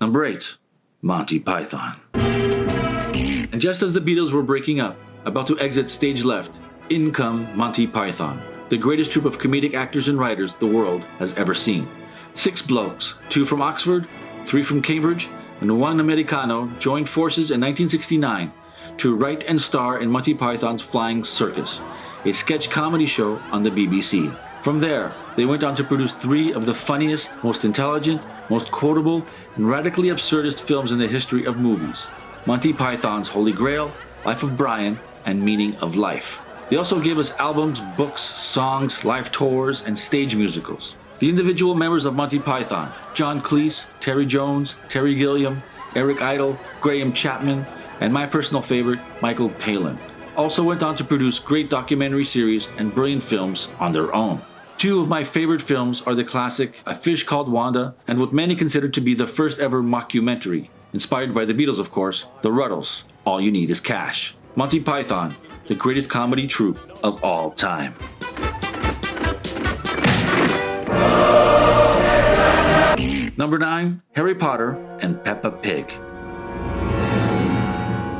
Number 8. Monty Python. And just as the Beatles were breaking up, about to exit stage left, in come Monty Python, the greatest troupe of comedic actors and writers the world has ever seen. 6 blokes, 2 from Oxford, 3 from Cambridge, and 1 Americano joined forces in 1969 to write and star in Monty Python's Flying Circus, a sketch comedy show on the BBC. From there, they went on to produce 3 of the funniest, most intelligent, most quotable, and radically absurdist films in the history of movies: Monty Python's Holy Grail, Life of Brian, and Meaning of Life. They also gave us albums, books, songs, live tours, and stage musicals. The individual members of Monty Python, John Cleese, Terry Jones, Terry Gilliam, Eric Idle, Graham Chapman, and my personal favorite, Michael Palin, also went on to produce great documentary series and brilliant films on their own. 2 of my favorite films are the classic A Fish Called Wanda and what many consider to be the first ever mockumentary, inspired by the Beatles of course, The Ruddles, All You Need Is Cash. Monty Python, the greatest comedy troupe of all time. Number 9, Harry Potter and Peppa Pig.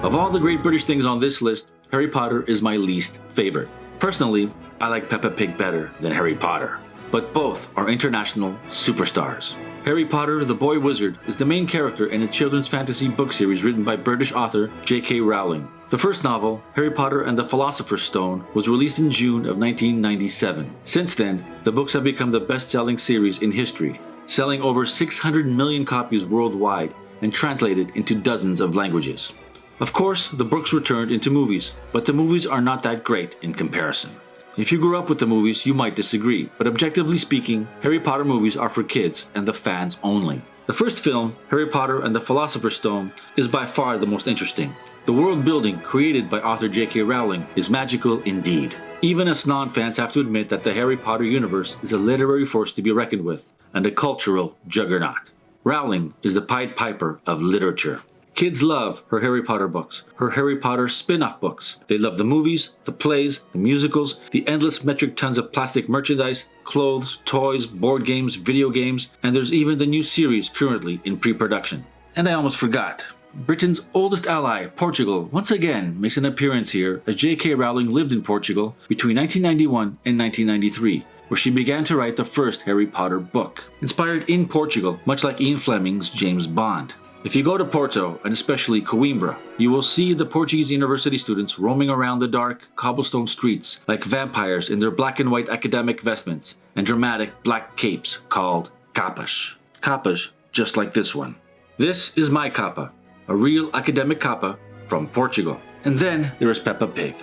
Of all the great British things on this list, Harry Potter is my least favorite. Personally, I like Peppa Pig better than Harry Potter, but both are international superstars. Harry Potter, the Boy Wizard, is the main character in a children's fantasy book series written by British author J.K. Rowling. The first novel, Harry Potter and the Philosopher's Stone, was released in June of 1997. Since then, the books have become the best-selling series in history, selling over 600 million copies worldwide and translated into dozens of languages. Of course, the books were turned into movies, but the movies are not that great in comparison. If you grew up with the movies, you might disagree, but objectively speaking, Harry Potter movies are for kids and the fans only. The first film, Harry Potter and the Philosopher's Stone, is by far the most interesting. The world building created by author J.K. Rowling is magical indeed. Even us non-fans have to admit that the Harry Potter universe is a literary force to be reckoned with, and a cultural juggernaut. Rowling is the Pied Piper of literature. Kids love her Harry Potter books, her Harry Potter spin-off books. They love the movies, the plays, the musicals, the endless metric tons of plastic merchandise, clothes, toys, board games, video games, and there's even the new series currently in pre-production. And I almost forgot. Britain's oldest ally, Portugal, once again makes an appearance here as J.K. Rowling lived in Portugal between 1991 and 1993, where she began to write the first Harry Potter book, inspired in Portugal, much like Ian Fleming's James Bond. If you go to Porto, and especially Coimbra, you will see the Portuguese university students roaming around the dark, cobblestone streets like vampires in their black and white academic vestments and dramatic black capes called capas. Capas just like this one. This is my capa, a real academic capa from Portugal. And then there is Peppa Pig.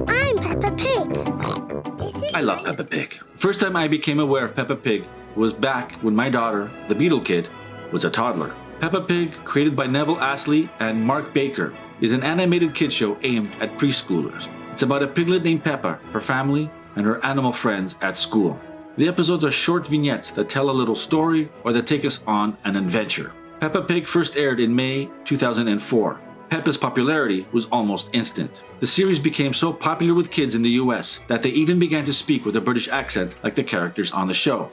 I'm Peppa Pig. I love Peppa Pig. First time I became aware of Peppa Pig was back when my daughter, the Beetle Kid, was a toddler. Peppa Pig, created by Neville Astley and Mark Baker, is an animated kid show aimed at preschoolers. It's about a piglet named Peppa, her family, and her animal friends at school. The episodes are short vignettes that tell a little story or that take us on an adventure. Peppa Pig first aired in May 2004. Peppa's popularity was almost instant. The series became so popular with kids in the US that they even began to speak with a British accent like the characters on the show.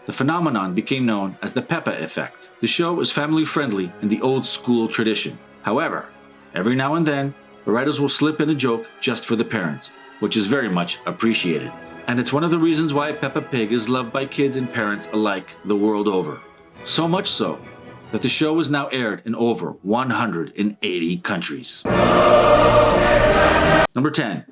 The phenomenon became known as the Peppa effect. The show is family friendly in the old school tradition. However, every now and then, the writers will slip in a joke just for the parents, which is very much appreciated. And it's one of the reasons why Peppa Pig is loved by kids and parents alike the world over. So much so that the show is now aired in over 180 countries. Number 10.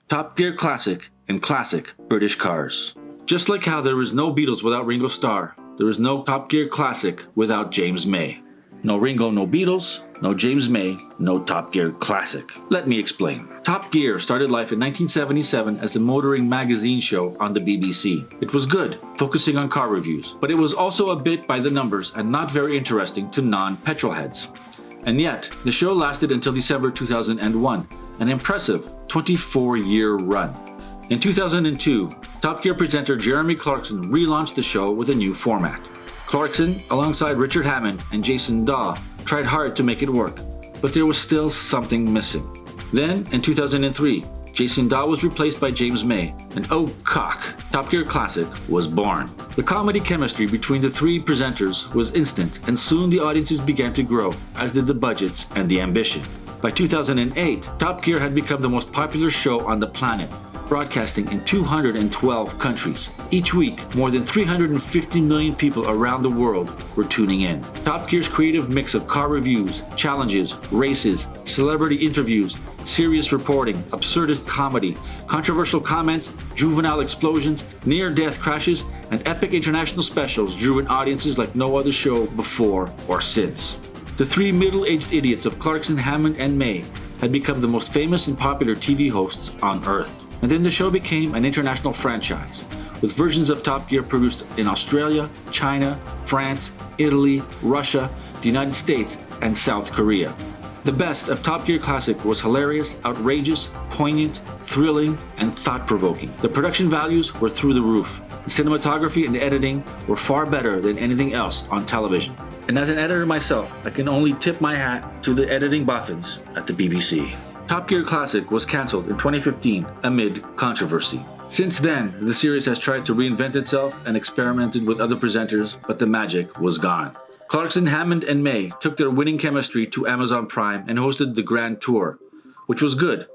Top Gear Classic and Classic British Cars. Just like how there is no Beatles without Ringo Starr, there is no Top Gear Classic without James May. No Ringo, no Beatles, no James May, no Top Gear Classic. Let me explain. Top Gear started life in 1977 as a motoring magazine show on the BBC. It was good, focusing on car reviews, but it was also a bit by the numbers and not very interesting to non-petrol heads. And yet, the show lasted until December 2001, an impressive 24-year run. In 2002, Top Gear presenter Jeremy Clarkson relaunched the show with a new format. Clarkson, alongside Richard Hammond and Jason Daw, tried hard to make it work, but there was still something missing. Then, in 2003, Jason Daw was replaced by James May, and oh cock, Top Gear Classic was born. The comedy chemistry between the three presenters was instant, and soon the audiences began to grow, as did the budgets and the ambition. By 2008, Top Gear had become the most popular show on the planet, broadcasting in 212 countries. Each week, more than 350 million people around the world were tuning in. Top Gear's creative mix of car reviews, challenges, races, celebrity interviews, serious reporting, absurdist comedy, controversial comments, juvenile explosions, near-death crashes, and epic international specials drew in audiences like no other show before or since. The three middle-aged idiots of Clarkson, Hammond, and May had become the most famous and popular TV hosts on Earth. And then the show became an international franchise, with versions of Top Gear produced in Australia, China, France, Italy, Russia, the United States, and South Korea. The best of Top Gear Classic was hilarious, outrageous, poignant, thrilling, and thought-provoking. The production values were through the roof. The cinematography and editing were far better than anything else on television. And as an editor myself, I can only tip my hat to the editing boffins at the BBC. Top Gear Classic was cancelled in 2015 amid controversy. Since then, the series has tried to reinvent itself and experimented with other presenters, but the magic was gone. Clarkson, Hammond, and May took their winning chemistry to Amazon Prime and hosted the Grand Tour, which was good,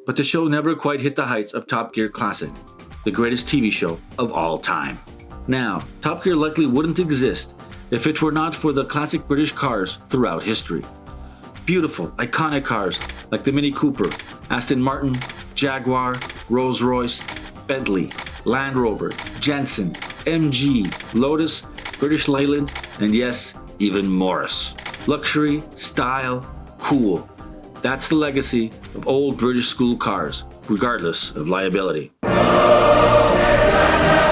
but the show never quite hit the heights of Top Gear Classic, the greatest TV show of all time. Now, Top Gear likely wouldn't exist if it were not for the classic British cars throughout history. Beautiful, iconic cars like the Mini Cooper, Aston Martin, Jaguar, Rolls-Royce, Bentley, Land Rover, Jensen, MG, Lotus, British Leyland, and yes, even Morris. Luxury, style, cool. That's the legacy of old British school cars, regardless of liability.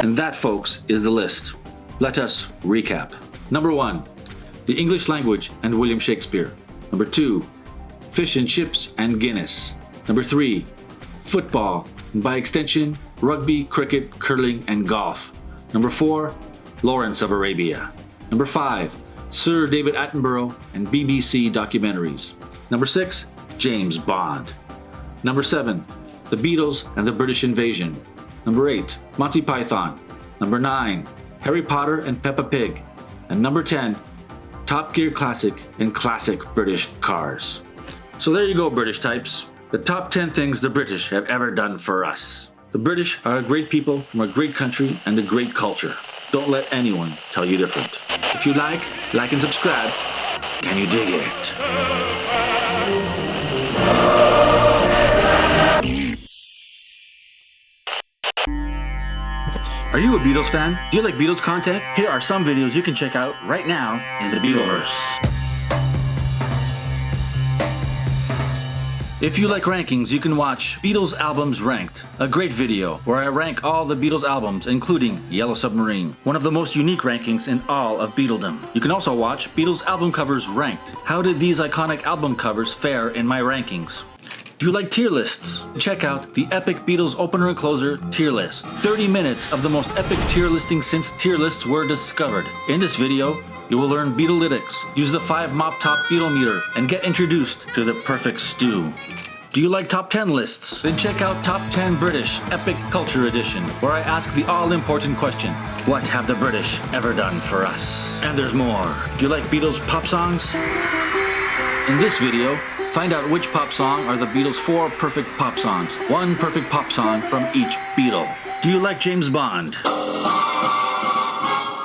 And that, folks, is the list. Let us recap. Number 1, the English language and William Shakespeare. Number 2, fish and chips and Guinness. Number 3, football, and by extension, rugby, cricket, curling, and golf. Number 4, Lawrence of Arabia. Number 5, Sir David Attenborough and BBC documentaries. Number 6, James Bond. Number 7, The Beatles and the British Invasion. Number 8, Monty Python. Number 9, Harry Potter and Peppa Pig. And number 10, Top Gear Classic and Classic British Cars. So there you go, British types. The top 10 things the British have ever done for us. The British are a great people from a great country and a great culture. Don't let anyone tell you different. If you like and subscribe. Can you dig it? Are you a Beatles fan? Do you like Beatles content? Here are some videos you can check out right now in the Beatleverse. If you like rankings, you can watch Beatles Albums Ranked, a great video where I rank all the Beatles albums, including Yellow Submarine, one of the most unique rankings in all of Beatledom. You can also watch Beatles album covers ranked. How did these iconic album covers fare in my rankings? Do you like tier lists? Check out the Epic Beatles Opener and Closer tier list. 30 minutes of the most epic tier listing since tier lists were discovered. In this video, you will learn Beatlytics, use the 5 Mop Top Beatle meter, and get introduced to the perfect stew. Do you like top 10 lists? Then check out Top 10 British Epic Culture Edition, where I ask the all-important question, what have the British ever done for us? And there's more. Do you like Beatles pop songs? In this video, find out which pop song are the Beatles' 4 perfect pop songs. 1 perfect pop song from each Beatle. Do you like James Bond?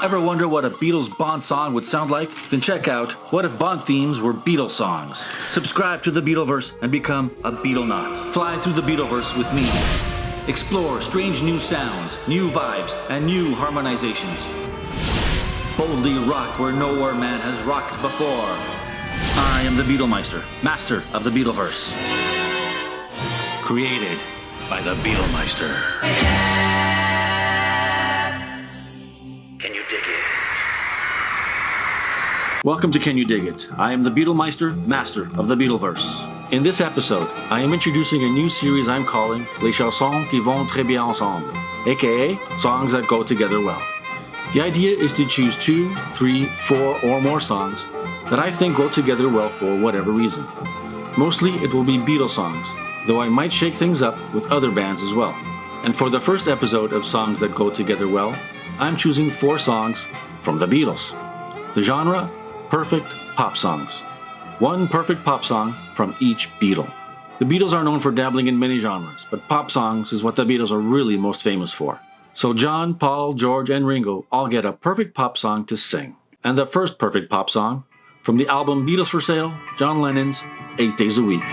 Ever wonder what a Beatles Bond song would sound like? Then check out What If Bond Themes Were Beatles Songs. Subscribe to the Beatleverse and become a Beatlenaut. Fly through the Beatleverse with me. Explore strange new sounds, new vibes, and new harmonizations. Boldly rock where nowhere man has rocked before. I am the Beatlemeister, master of the Beatleverse. Created by the Beatlemeister. Can you dig it? Welcome to Can You Dig It? I am the Beatlemeister, master of the Beatleverse. In this episode, I am introducing a new series I'm calling Les chansons qui vont très bien ensemble, aka songs that go together well. The idea is to choose 2, 3, 4, or more songs that I think go together well for whatever reason. Mostly it will be Beatles songs, though I might shake things up with other bands as well. And for the first episode of Songs That Go Together Well, I'm choosing 4 songs from the Beatles. The genre, perfect pop songs. 1 perfect pop song from each Beatle. The Beatles are known for dabbling in many genres, but pop songs is what the Beatles are really most famous for. So John, Paul, George, and Ringo all get a perfect pop song to sing. And the first perfect pop song, from the album Beatles for Sale, John Lennon's 8 Days a Week.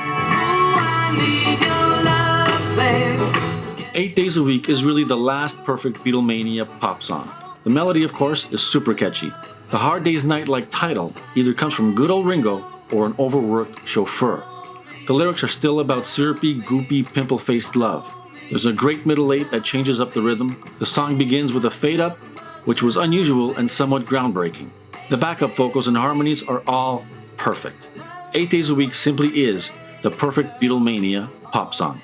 8 Days a Week is really the last perfect Beatlemania pop song. The melody, of course, is super catchy. The Hard Day's Night-like title either comes from good old Ringo or an overworked chauffeur. The lyrics are still about syrupy, goopy, pimple-faced love. There's a great middle 8 that changes up the rhythm. The song begins with a fade-up, which was unusual and somewhat groundbreaking. The backup vocals and harmonies are all perfect. 8 Days a Week simply is the perfect Beatlemania pop song.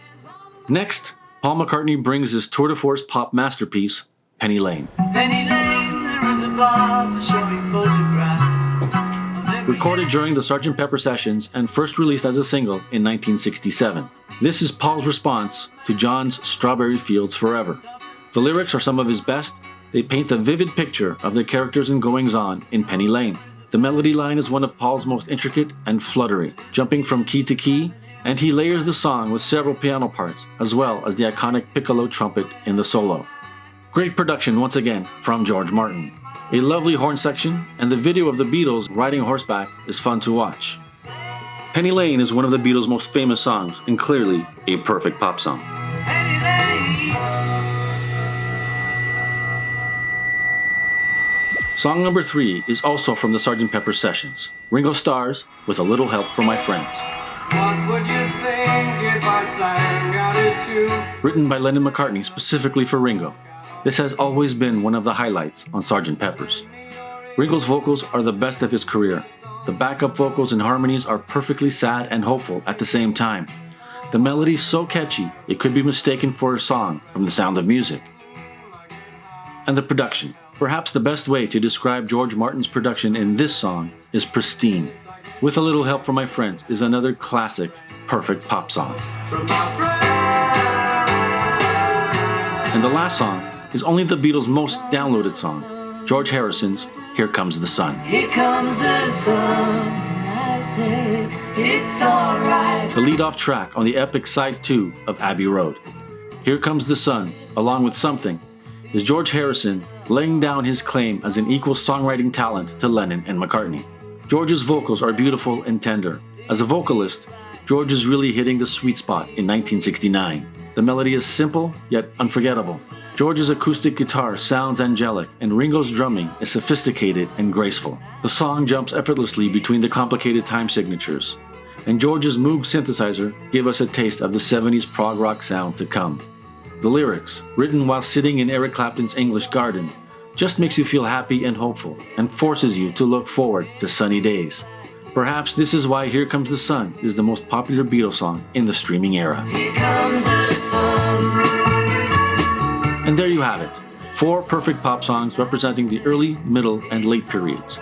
Next, Paul McCartney brings his tour de force pop masterpiece, Penny Lane. Penny Lane, there is a bar showing photographs. Recorded during the Sgt. Pepper sessions and first released as a single in 1967. This is Paul's response to John's Strawberry Fields Forever. The lyrics are some of his best. They paint a vivid picture of the characters and goings-on in Penny Lane. The melody line is one of Paul's most intricate and fluttery, jumping from key to key, and he layers the song with several piano parts, as well as the iconic piccolo trumpet in the solo. Great production once again from George Martin. A lovely horn section, and the video of the Beatles riding horseback is fun to watch. Penny Lane is one of the Beatles' most famous songs, and clearly a perfect pop song. Penny Lane. Song number 3 is also from the Sgt. Pepper sessions. Ringo stars with A Little Help from My Friends. What would you think if I sang out a tune? Written by Lennon McCartney specifically for Ringo. This has always been one of the highlights on Sgt. Pepper's. Ringo's vocals are the best of his career. The backup vocals and harmonies are perfectly sad and hopeful at the same time. The melody's so catchy, it could be mistaken for a song from The Sound of Music. And the production. Perhaps the best way to describe George Martin's production in this song is pristine. With A Little Help from My Friends is another classic, perfect pop song. And the last song is only the Beatles' most downloaded song, George Harrison's Here Comes the Sun. Here comes the sun, I say it's alright. The lead-off track on the epic side 2 of Abbey Road. Here Comes the Sun, along with Something, is George Harrison laying down his claim as an equal songwriting talent to Lennon and McCartney. George's vocals are beautiful and tender. As a vocalist, George is really hitting the sweet spot in 1969. The melody is simple, yet unforgettable. George's acoustic guitar sounds angelic, and Ringo's drumming is sophisticated and graceful. The song jumps effortlessly between the complicated time signatures, and George's Moog synthesizer give us a taste of the 70s prog rock sound to come. The lyrics, written while sitting in Eric Clapton's English garden, just makes you feel happy and hopeful, and forces you to look forward to sunny days. Perhaps this is why Here Comes the Sun is the most popular Beatles song in the streaming era. And there you have it. 4 perfect pop songs representing the early, middle, and late periods.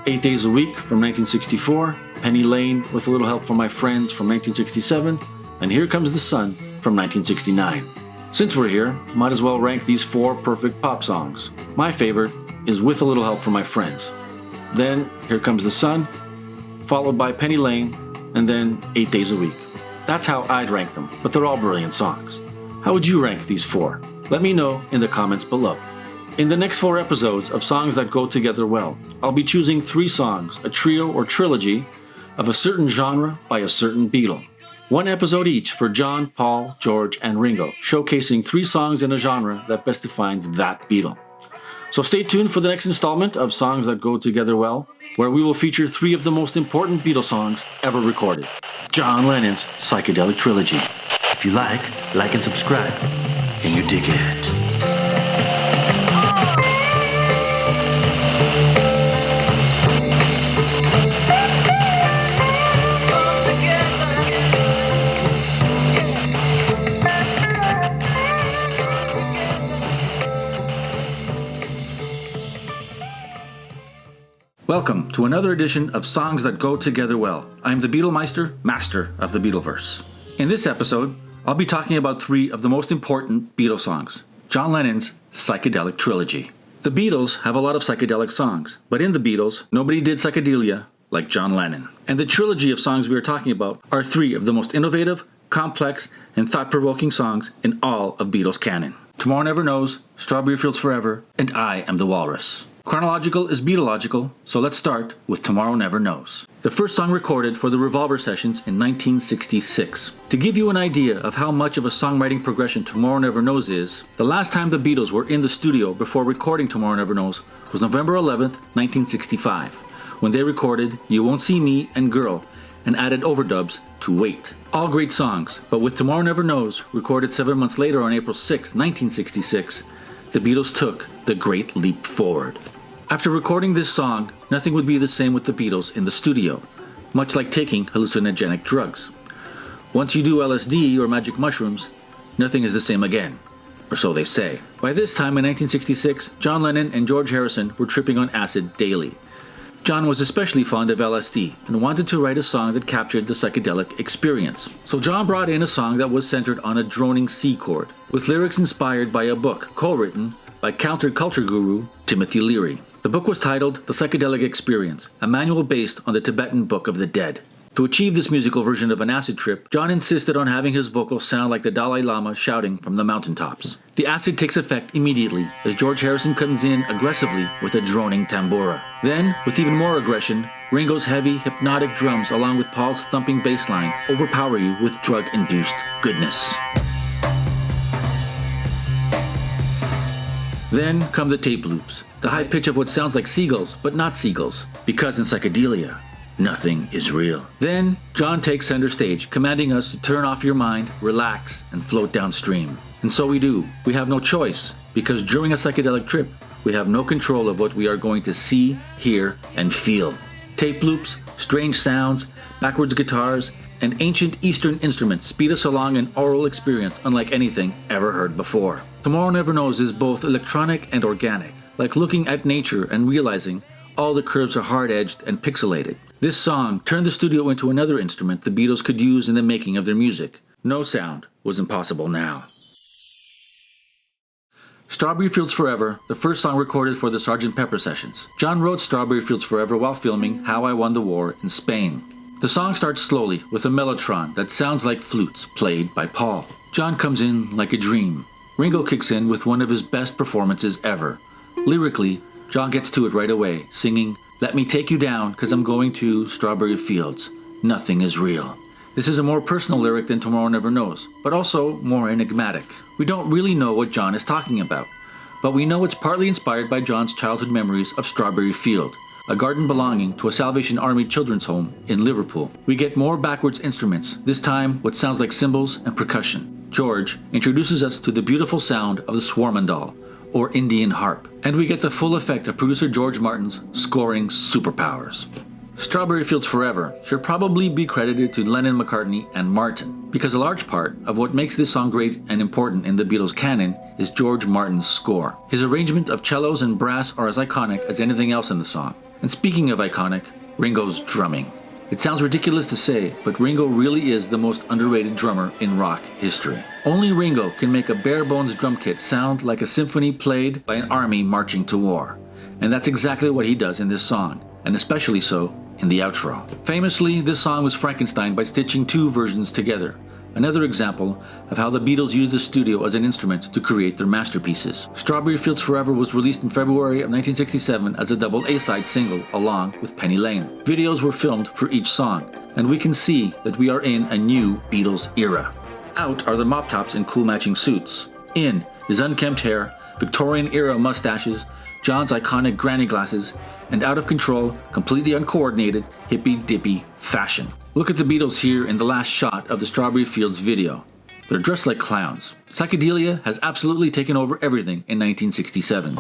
8 Days a Week from 1964, Penny Lane with a Little Help from My Friends from 1967, and Here Comes the Sun from 1969. Since we're here, might as well rank these 4 perfect pop songs. My favorite is With a Little Help from My Friends. Then Here Comes the Sun, followed by Penny Lane, and then 8 Days a Week. That's how I'd rank them, but they're all brilliant songs. How would you rank these 4? Let me know in the comments below. In the next 4 episodes of Songs That Go Together Well, I'll be choosing 3 songs, a trio or trilogy, of a certain genre by a certain Beatle. 1 episode each for John, Paul, George, and Ringo, showcasing 3 songs in a genre that best defines that Beatle. So stay tuned for the next installment of Songs That Go Together Well, where we will feature 3 of the most important Beatles songs ever recorded. John Lennon's Psychedelic Trilogy. If you like and subscribe, and you dig it. Welcome to another edition of Songs That Go Together Well. I'm the Beatlemeister, master of the Beatleverse. In this episode, I'll be talking about 3 of the most important Beatles songs. John Lennon's Psychedelic Trilogy. The Beatles have a lot of psychedelic songs, but in the Beatles, nobody did psychedelia like John Lennon. And the trilogy of songs we are talking about are 3 of the most innovative, complex, and thought-provoking songs in all of Beatles canon. Tomorrow Never Knows, Strawberry Fields Forever, and I Am the Walrus. Chronological is Beatlelogical, so let's start with Tomorrow Never Knows. The first song recorded for the Revolver Sessions in 1966. To give you an idea of how much of a songwriting progression Tomorrow Never Knows is, the last time the Beatles were in the studio before recording Tomorrow Never Knows was November 11th, 1965, when they recorded You Won't See Me and Girl, and added overdubs to Wait. All great songs, but with Tomorrow Never Knows, recorded 7 months later on April 6, 1966, the Beatles took the great leap forward. After recording this song, nothing would be the same with the Beatles in the studio, much like taking hallucinogenic drugs. Once you do LSD or magic mushrooms, nothing is the same again, or so they say. By this time in 1966, John Lennon and George Harrison were tripping on acid daily. John was especially fond of LSD and wanted to write a song that captured the psychedelic experience. So John brought in a song that was centered on a droning C chord, with lyrics inspired by a book co-written by counterculture guru Timothy Leary. The book was titled The Psychedelic Experience, a manual based on the Tibetan Book of the Dead. To achieve this musical version of an acid trip, John insisted on having his vocals sound like the Dalai Lama shouting from the mountaintops. The acid takes effect immediately as George Harrison comes in aggressively with a droning tambura. Then, with even more aggression, Ringo's heavy, hypnotic drums along with Paul's thumping bass line overpower you with drug-induced goodness. Then come the tape loops, the high pitch of what sounds like seagulls, but not seagulls, because in psychedelia, nothing is real. Then, John takes center stage, commanding us to turn off your mind, relax, and float downstream. And so we do. We have no choice, because during a psychedelic trip, we have no control of what we are going to see, hear, and feel. Tape loops, strange sounds, backwards guitars, and ancient Eastern instruments speed us along an aural experience unlike anything ever heard before. Tomorrow Never Knows is both electronic and organic, like looking at nature and realizing all the curves are hard-edged and pixelated. This song turned the studio into another instrument the Beatles could use in the making of their music. No sound was impossible now. Strawberry Fields Forever, the first song recorded for the Sgt. Pepper sessions. John wrote Strawberry Fields Forever while filming How I Won the War in Spain. The song starts slowly with a mellotron that sounds like flutes played by Paul. John comes in like a dream. Ringo kicks in with one of his best performances ever. Lyrically, John gets to it right away, singing, "Let me take you down, 'cause I'm going to Strawberry Fields. Nothing is real." This is a more personal lyric than Tomorrow Never Knows, but also more enigmatic. We don't really know what John is talking about, but we know it's partly inspired by John's childhood memories of Strawberry Field, a garden belonging to a Salvation Army children's home in Liverpool. We get more backwards instruments, this time what sounds like cymbals and percussion. George introduces us to the beautiful sound of the Swarmandal, or Indian harp, and we get the full effect of producer George Martin's scoring superpowers. Strawberry Fields Forever should probably be credited to Lennon, McCartney, and Martin, because a large part of what makes this song great and important in the Beatles canon is George Martin's score. His arrangement of cellos and brass are as iconic as anything else in the song. And speaking of iconic, Ringo's drumming. It sounds ridiculous to say, but Ringo really is the most underrated drummer in rock history. Only Ringo can make a bare-bones drum kit sound like a symphony played by an army marching to war. And that's exactly what he does in this song, and especially so in the outro. Famously, this song was Frankenstein by stitching two versions together. Another example of how the Beatles used the studio as an instrument to create their masterpieces. Strawberry Fields Forever was released in February of 1967 as a double A-side single along with Penny Lane. Videos were filmed for each song, and we can see that we are in a new Beatles era. Out are the mop tops in cool matching suits. In is unkempt hair, Victorian-era mustaches, John's iconic granny glasses, and out of control, completely uncoordinated, hippy-dippy fashion. Look at the Beatles here in the last shot of the Strawberry Fields video. They're dressed like clowns. Psychedelia has absolutely taken over everything in 1967.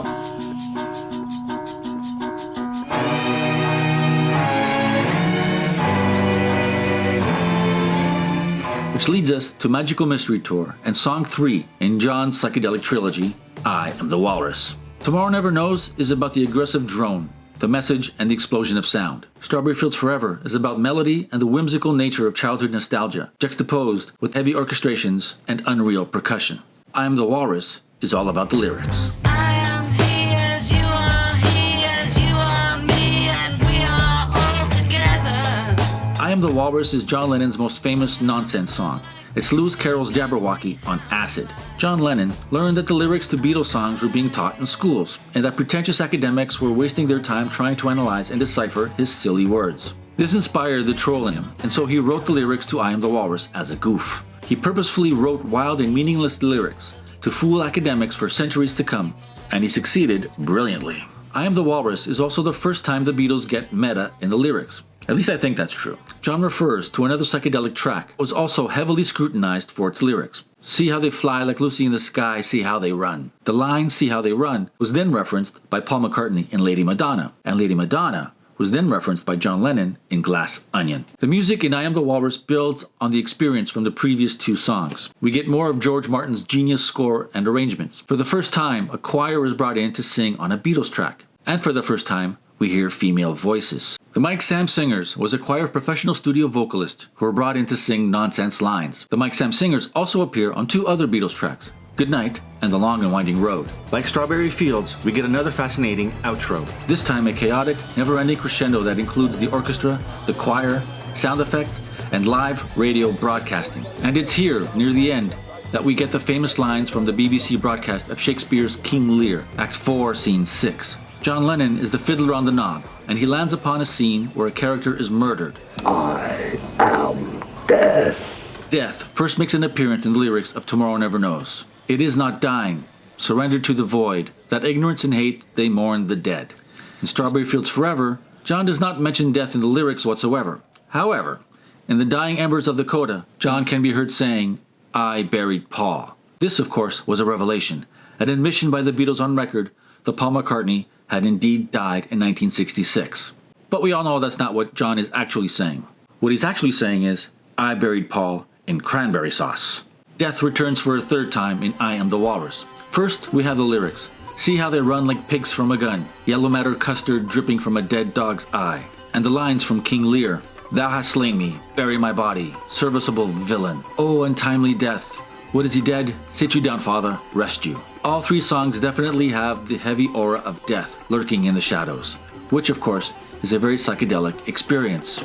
Which leads us to Magical Mystery Tour and Song 3 in John's psychedelic trilogy, I Am the Walrus. Tomorrow Never Knows is about the aggressive drone, the message, and the explosion of sound. Strawberry Fields Forever is about melody and the whimsical nature of childhood nostalgia, juxtaposed with heavy orchestrations and unreal percussion. I Am the Walrus is all about the lyrics. I am he as you are, he as you are, me, and we are all together. I Am the Walrus is John Lennon's most famous nonsense song. It's Lewis Carroll's Jabberwocky on acid. John Lennon learned that the lyrics to Beatles songs were being taught in schools, and that pretentious academics were wasting their time trying to analyze and decipher his silly words. This inspired the troll in him, and so he wrote the lyrics to I Am the Walrus as a goof. He purposefully wrote wild and meaningless lyrics to fool academics for centuries to come, and he succeeded brilliantly. I Am the Walrus is also the first time the Beatles get meta in the lyrics. At least I think that's true. John refers to another psychedelic track that was also heavily scrutinized for its lyrics. See how they fly like Lucy in the sky, see how they run. The line, see how they run, was then referenced by Paul McCartney in Lady Madonna, and Lady Madonna was then referenced by John Lennon in Glass Onion. The music in I Am the Walrus builds on the experience from the previous two songs. We get more of George Martin's genius score and arrangements. For the first time, a choir is brought in to sing on a Beatles track. And for the first time, we hear female voices. The Mike Sam Singers was a choir of professional studio vocalists who were brought in to sing nonsense lines. The Mike Sam Singers also appear on two other Beatles tracks, Good Night and The Long and Winding Road. Like Strawberry Fields, we get another fascinating outro. This time a chaotic, never-ending crescendo that includes the orchestra, the choir, sound effects, and live radio broadcasting. And it's here, near the end, that we get the famous lines from the BBC broadcast of Shakespeare's King Lear, Act 4, Scene 6. John Lennon is the fiddler on the knob, and he lands upon a scene where a character is murdered. I am death. Death first makes an appearance in the lyrics of Tomorrow Never Knows. It is not dying, surrendered to the void, that ignorance and hate they mourn the dead. In Strawberry Fields Forever, John does not mention death in the lyrics whatsoever. However, in the dying embers of the coda, John can be heard saying, I buried Paul. This, of course, was a revelation, an admission by the Beatles on record that Paul McCartney had indeed died in 1966. But we all know that's not what John is actually saying. What he's actually saying is, I buried Paul in cranberry sauce. Death returns for a third time in I Am the Walrus. First, we have the lyrics. See how they run like pigs from a gun, yellow matter custard dripping from a dead dog's eye. And the lines from King Lear. Thou hast slain me, bury my body, serviceable villain. Oh, untimely death. What is he dead? Sit you down, father, rest you. All three songs definitely have the heavy aura of death lurking in the shadows, which of course is a very psychedelic experience.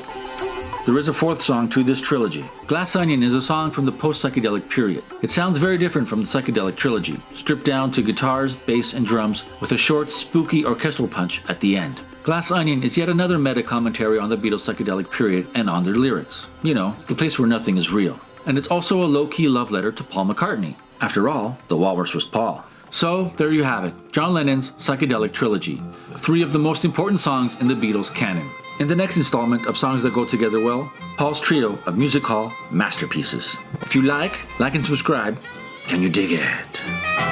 There is a fourth song to this trilogy. Glass Onion is a song from the post-psychedelic period. It sounds very different from the psychedelic trilogy, stripped down to guitars, bass, and drums with a short, spooky orchestral punch at the end. Glass Onion is yet another meta-commentary on the Beatles' psychedelic period and on their lyrics. You know, the place where nothing is real. And it's also a low-key love letter to Paul McCartney. After all, the walrus was Paul. So, there you have it, John Lennon's psychedelic trilogy. 3 of the most important songs in the Beatles canon. In the next installment of Songs That Go Together Well, Paul's trio of music hall masterpieces. If you like and subscribe. Can you dig it?